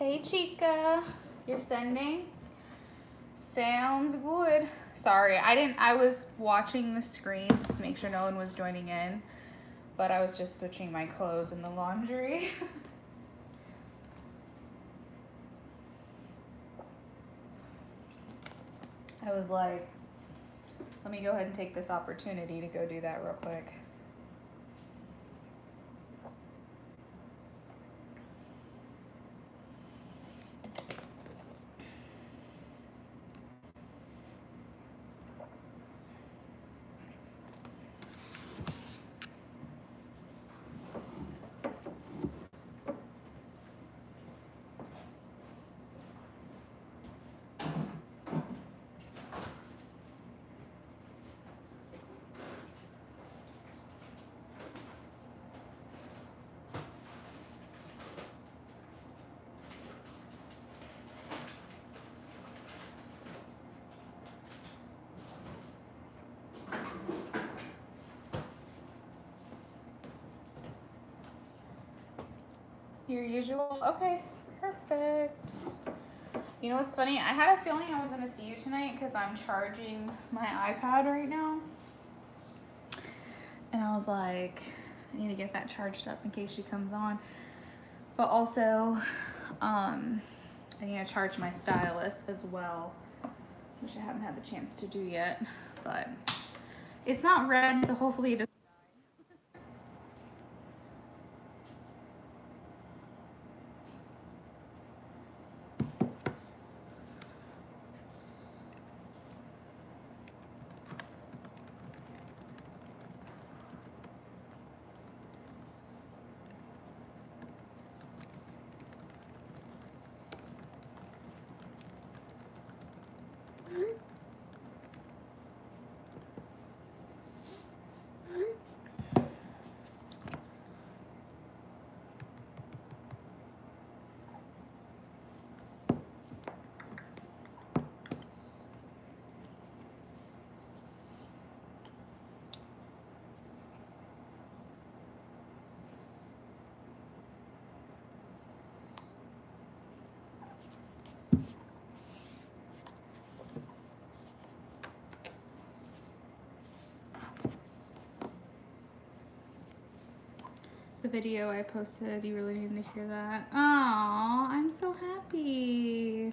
Hey Chica, you're sending? Sounds good. Sorry, I was watching the screen just to make sure no one was joining in, but I was just switching my clothes in the laundry. I was like, let me go ahead and take this opportunity to go do that real quick. Your usual? Okay, perfect. You know what's funny? I had a feeling I was going to see you tonight because I'm charging my iPad right now. And I was like, I need to get that charged up in case she comes on. But also, I need to charge my stylus as well, which I haven't had the chance to do yet. But it's not red, so hopefully it doesn't. The video I posted, you really need to hear that. Oh, I'm so happy.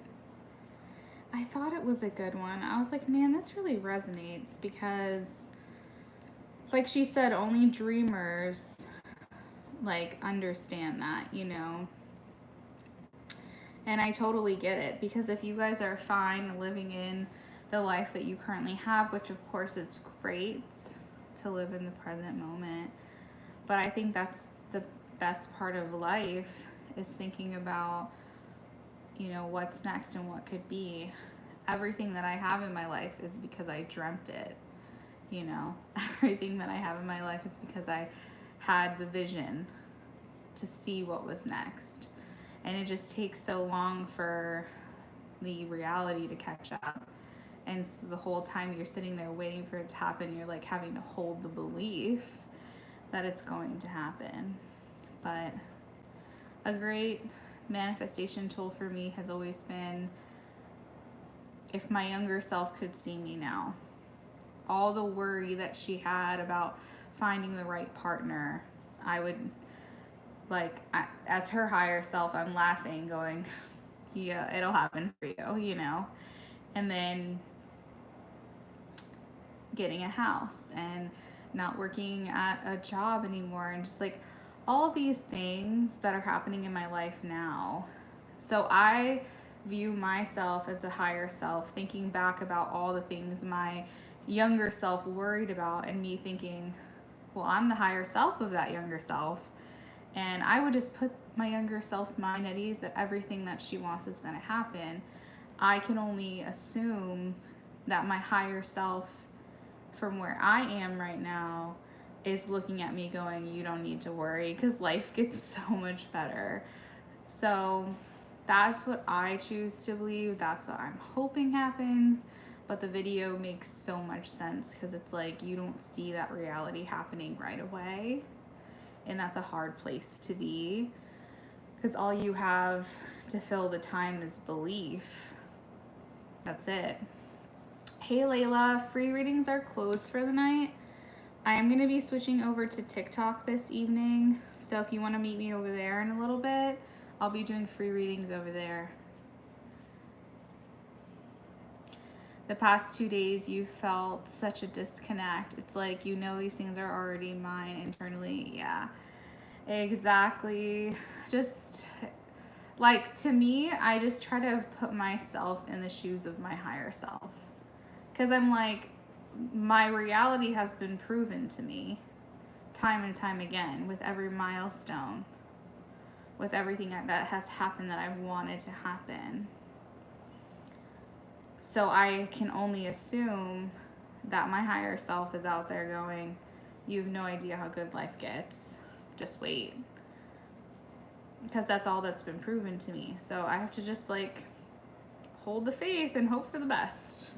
I thought it was a good one. I was like, man, this really resonates because, like she said, only dreamers like understand that, you know. And I totally get it because if you guys are fine living in the life that you currently have, which of course is great to live in the present moment, but I think that's the best part of life is thinking about, you know, what's next and what could be. Everything that I have in my life is because I dreamt it, you know. Everything that I have in my life is because I had the vision to see what was next. And it just takes so long for the reality to catch up. And so the whole time you're sitting there waiting for it to happen, you're like having to hold the belief that it's going to happen. But a great manifestation tool for me has always been if my younger self could see me now. All the worry that she had about finding the right partner, I would, like, as her higher self, I'm laughing, going, yeah, it'll happen for you, you know? And then getting a house and not working at a job anymore, and just like all these things that are happening in my life now. So I view myself as a higher self, thinking back about all the things my younger self worried about, and me thinking, well, I'm the higher self of that younger self. And I would just put my younger self's mind at ease that everything that she wants is going to happen. I can only assume that my higher self from where I am right now is looking at me going, you don't need to worry because life gets so much better. So that's what I choose to believe. That's what I'm hoping happens. But the video makes so much sense because it's like you don't see that reality happening right away. And that's a hard place to be. Because all you have to fill the time is belief. That's it. Hey Layla, free readings are closed for the night. I am going to be switching over to TikTok this evening. So if you want to meet me over there in a little bit, I'll be doing free readings over there. The past 2 days, you felt such a disconnect. It's like, you know, these things are already mine internally. Yeah, exactly. Just like, to me, I just try to put myself in the shoes of my higher self. Because I'm like, my reality has been proven to me time and time again with every milestone, with everything that has happened that I've wanted to happen. So I can only assume that my higher self is out there going, you have no idea how good life gets. Just wait. Because that's all that's been proven to me. So I have to just like hold the faith and hope for the best.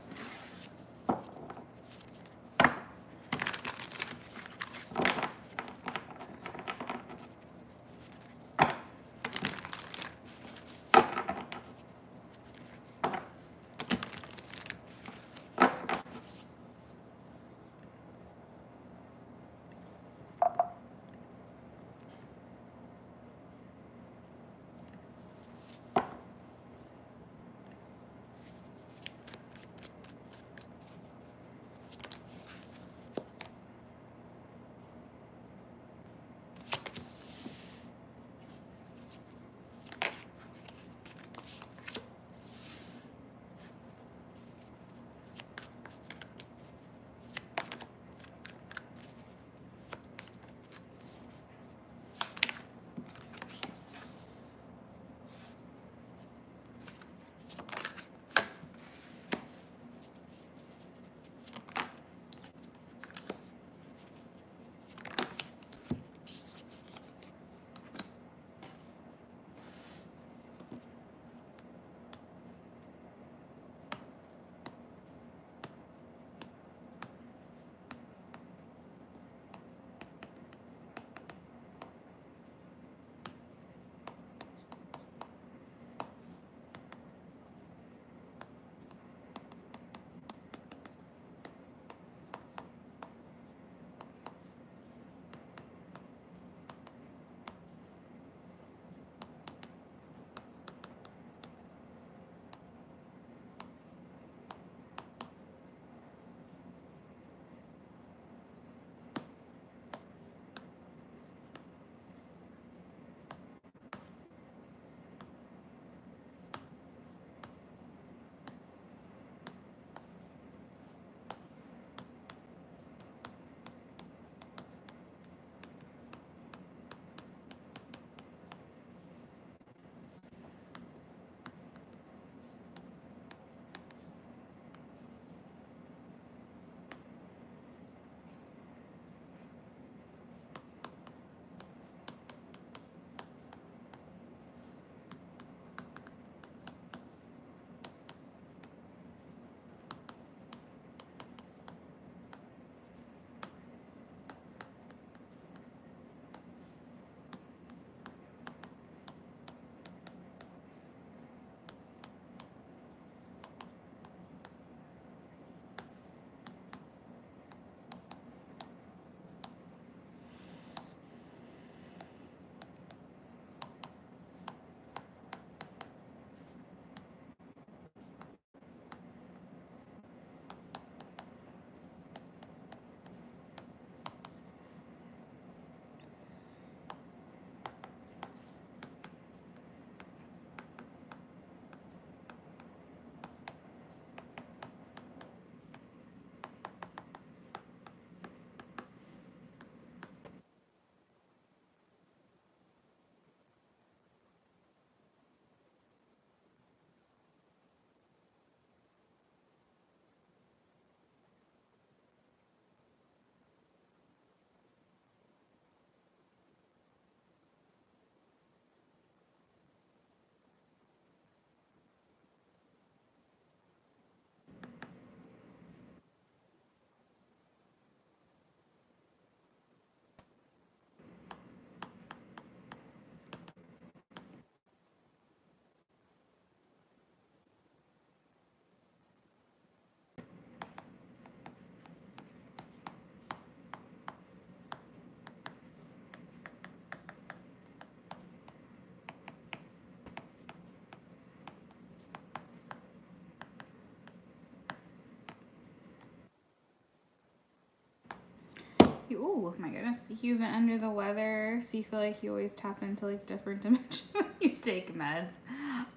Oh my goodness, you've been under the weather, so you feel like you always tap into like different dimension when you take meds.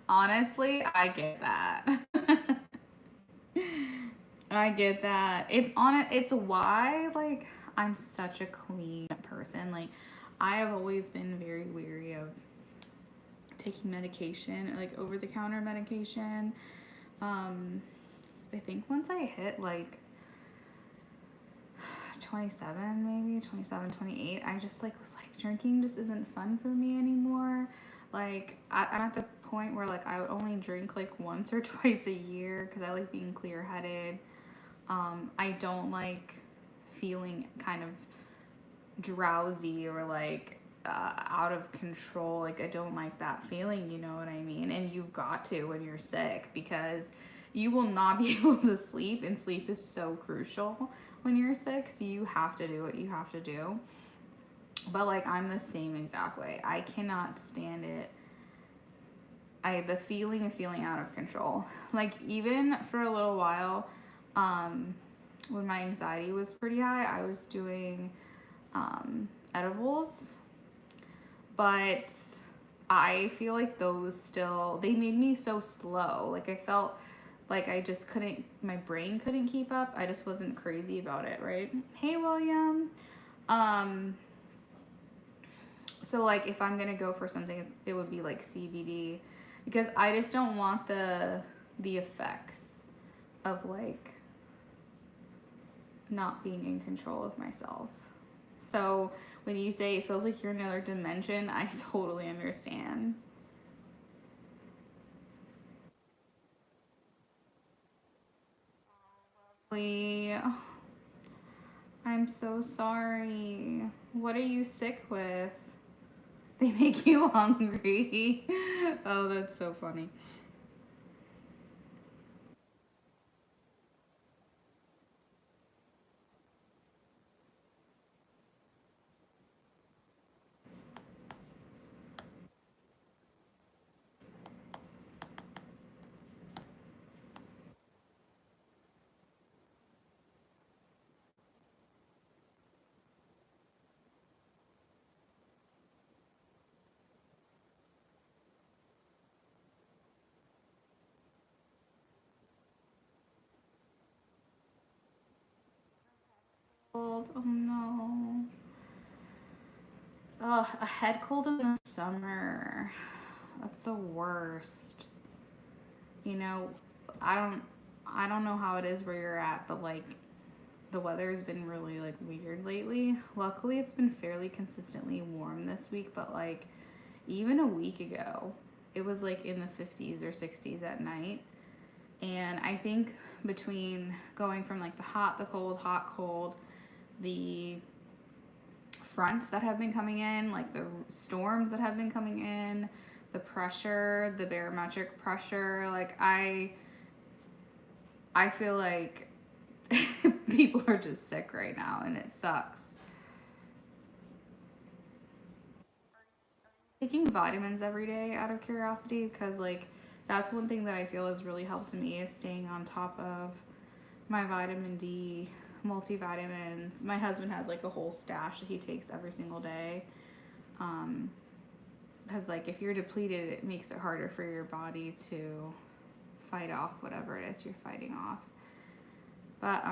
Honestly, I get that. I get that. It's why like I'm such a clean person. Like I have always been very wary of taking medication, like over the counter medication. Um I think once I hit like 27, maybe 27, 28, I just like was like drinking just isn't fun for me anymore. Like I'm at the point where like I would only drink like once or twice a year because I like being clear-headed. I don't like feeling kind of drowsy or like out of control. Like I don't like that feeling, you know what I mean? And you've got to when you're sick because you will not be able to sleep, and sleep is so crucial when you're sick. So you have to do what you have to do. But like I'm the same exact way. I cannot stand it. The feeling of feeling out of control. Like even for a little while, um, when my anxiety was pretty high, I was doing edibles, but I feel like those still they made me so slow. Like I felt like I just couldn't, my brain couldn't keep up. I just wasn't crazy about it, right? Hey William. Um so like if I'm gonna go for something, it would be like CBD because I just don't want the effects of like not being in control of myself. So when you say it feels like you're in another dimension, I totally understand. Lee, I'm so sorry. What are you sick with? They make you hungry. Oh, that's so funny. Cold. Oh no. Ugh, a head cold in the summer. That's the worst. You know, I don't I don't know how it is where you're at, but like the weather has been really like weird lately. Luckily, it's been fairly consistently warm this week, but like even a week ago, it was like in the 50s or 60s at night. And I think between going from like the hot, cold, the fronts that have been coming in, like the storms that have been coming in, the pressure, the barometric pressure, like I feel like people are just sick right now and it sucks. Taking vitamins every day out of curiosity because like that's one thing that I feel has really helped me is staying on top of my vitamin D, multivitamins. My husband has like a whole stash that he takes every single day. Um, because like if you're depleted, it makes it harder for your body to fight off whatever it is you're fighting off. But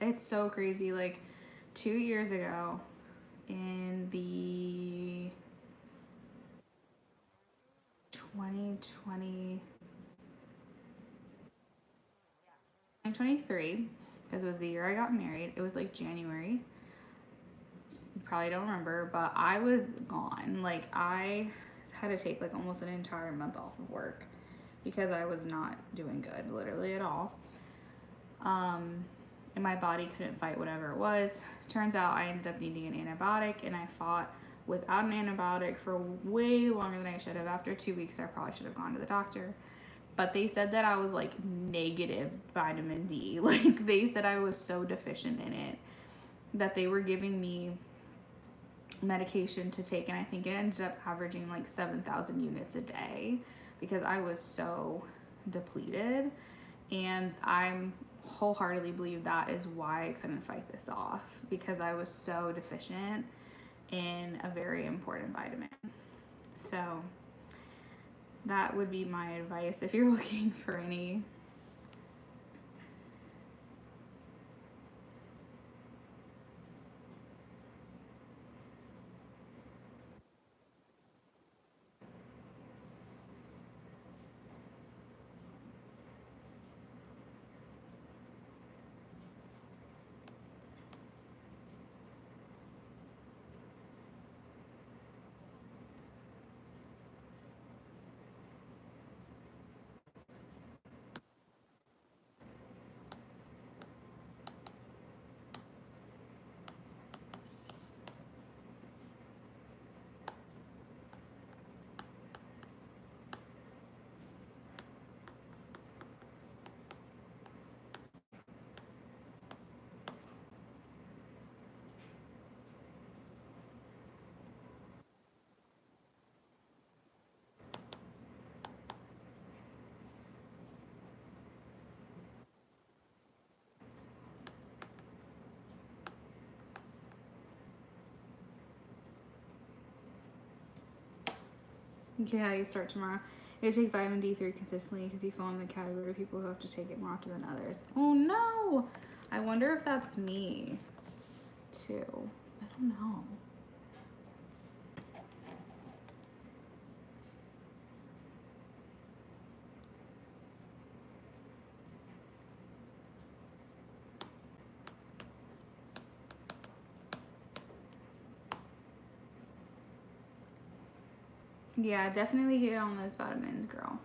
it's so crazy. Like 2 years ago, in the 2020 2023, because it was the year I got married. It was like January. You probably don't remember, but I was gone. Like I had to take like almost an entire month off of work because I was not doing good, literally at all. Um, and my body couldn't fight whatever it was. Turns out I ended up needing an antibiotic, and I fought without an antibiotic for way longer than I should have. After 2 weeks, I probably should have gone to the doctor. But they said that I was like negative vitamin D. Like they said I was so deficient in it that they were giving me medication to take, and I think it ended up averaging like 7,000 units a day because I was so depleted. And I'm wholeheartedly believe that is why I couldn't fight this off, because I was so deficient in a very important vitamin. So that would be my advice if you're looking for any. Yeah, you start tomorrow. You take vitamin D3 consistently because you fall in the category of people who have to take it more often than others. Oh no! I wonder if that's me too. I don't know. Yeah, definitely get on those vitamins, girl.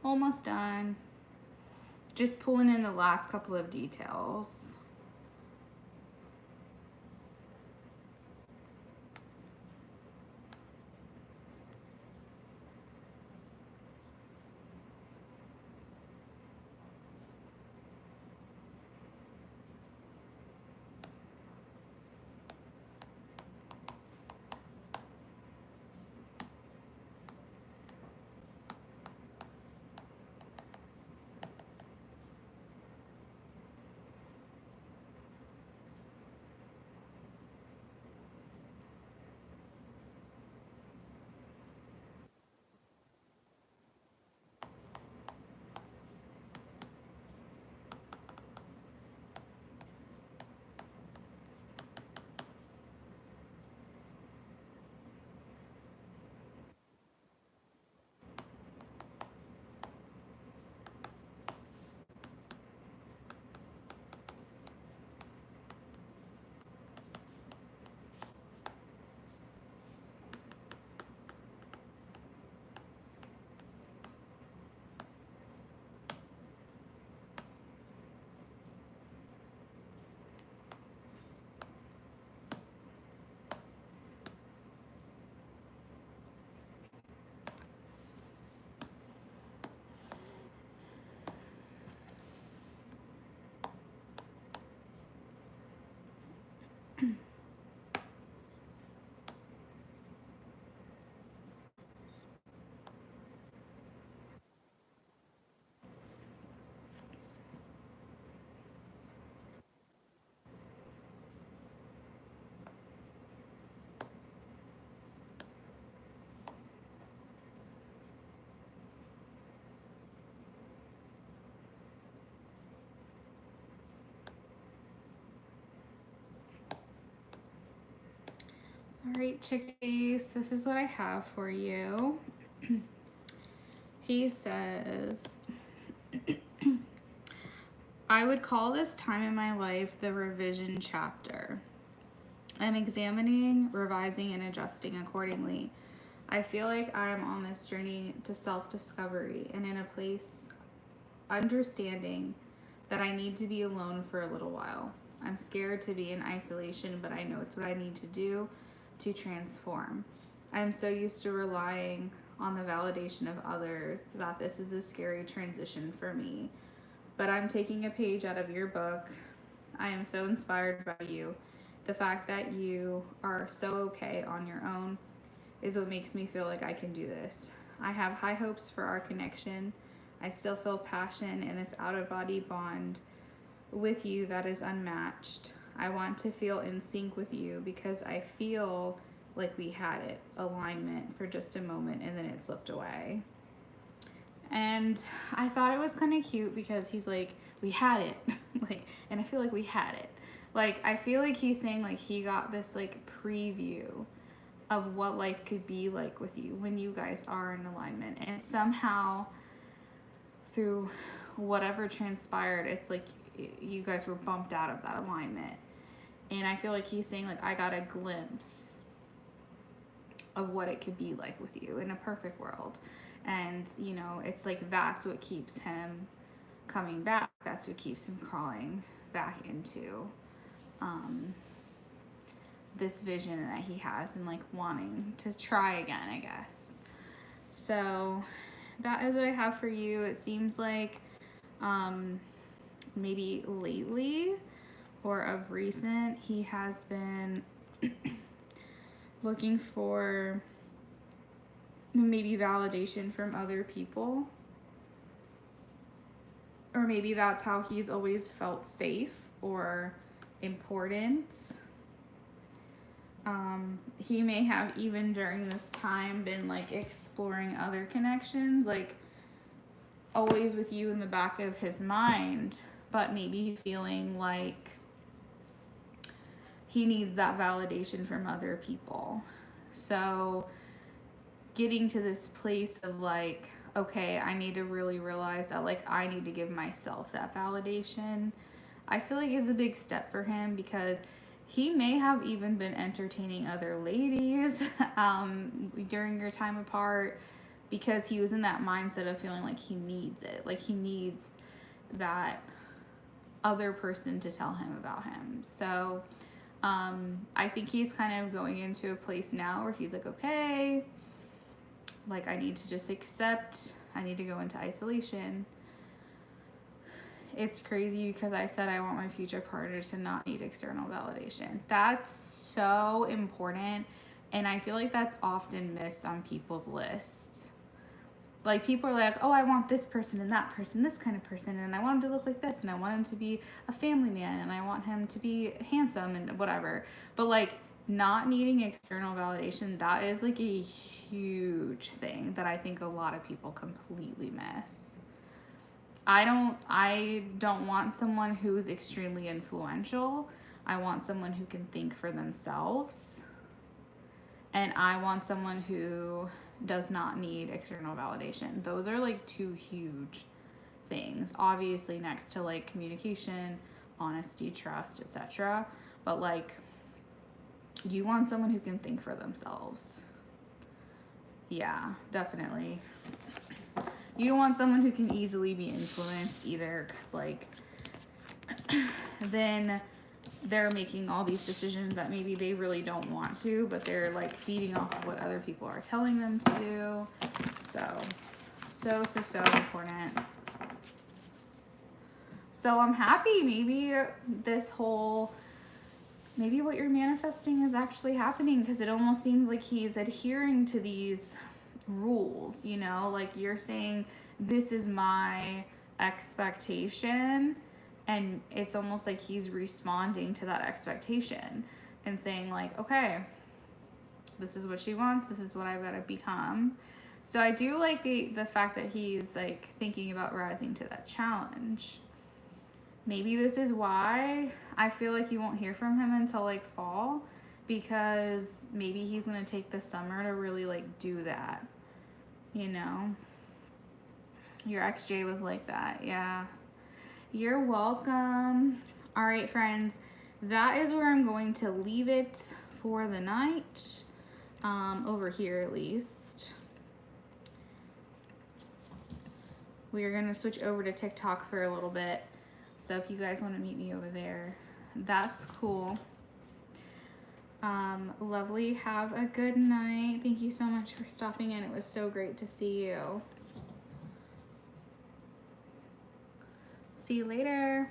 Almost done. Just pulling in the last couple of details. All right, chickies, this is what I have for you. He says, I would call this time in my life the revision chapter. I'm examining, revising, and adjusting accordingly. I feel like I'm on this journey to self-discovery and in a place understanding that I need to be alone for a little while. I'm scared to be in isolation, but I know it's what I need to do to transform. I'm so used to relying on the validation of others that this is a scary transition for me. but I'm taking a page out of your book. I am so inspired by you. The fact that you are so okay on your own is what makes me feel like I can do this. I have high hopes for our connection. I still feel passion in this out of body bond with you that is unmatched. I want to feel in sync with you because I feel like we had it, alignment for just a moment, and then it slipped away. And I thought it was kind of cute because he's like, we had it. Like, and I feel like we had it. Like, I feel like he's saying like he got this like preview of what life could be like with you when you guys are in alignment. And somehow through whatever transpired, it's like you guys were bumped out of that alignment. And I feel like he's saying like, I got a glimpse of what it could be like with you in a perfect world. And you know, it's like that's what keeps him coming back. That's what keeps him crawling back into this vision that he has and like wanting to try again, I guess. So that is what I have for you. It seems like maybe lately or of recent, he has been looking for maybe validation from other people. Or maybe that's how he's always felt safe or important. He may have even during this time been like exploring other connections, like always with you in the back of his mind, but maybe feeling like he needs that validation from other people. So getting to this place of like, okay, I need to really realize that like I need to give myself that validation, I feel like is a big step for him, because he may have even been entertaining other ladies during your time apart, because he was in that mindset of feeling like he needs it. Like he needs that other person to tell him about him. So I think he's kind of going into a place now where he's like, okay, like I need to just accept, I need to go into isolation. It's crazy because I said I want my future partner to not need external validation. That's so important, and I feel like that's often missed on people's lists. Like people are like, oh, I want this person and that person, this kind of person, and I want him to look like this, and I want him to be a family man, and I want him to be handsome and whatever. But like not needing external validation, that is like a huge thing that I think a lot of people completely miss. I don't want someone who's extremely influential. I want someone who can think for themselves. And I want someone who does not need external validation. Those are like two huge things. Obviously next to like communication, honesty, trust, etc. But like you want someone who can think for themselves. Yeah, definitely. You don't want someone who can easily be influenced either, because like then they're making all these decisions that maybe they really don't want to, but they're like feeding off of what other people are telling them to do. So important. So I'm happy maybe maybe what you're manifesting is actually happening, because it almost seems like he's adhering to these rules, you know, like you're saying, this is my expectation, and it's almost like he's responding to that expectation and saying like, okay, this is what she wants, this is what I've got to become. So I do like the fact that he's like thinking about rising to that challenge. Maybe this is why I feel like you won't hear from him until like fall, because maybe he's going to take the summer to really like do that, you know. Your XJ was like that. Yeah, you're welcome. All right, friends, that is where I'm going to leave it for the night, over here at least. We are going to switch over to TikTok for a little bit, so if you guys want to meet me over there, that's cool. Lovely. Have a good night. Thank you so much for stopping in. It was so great to see you. See you later.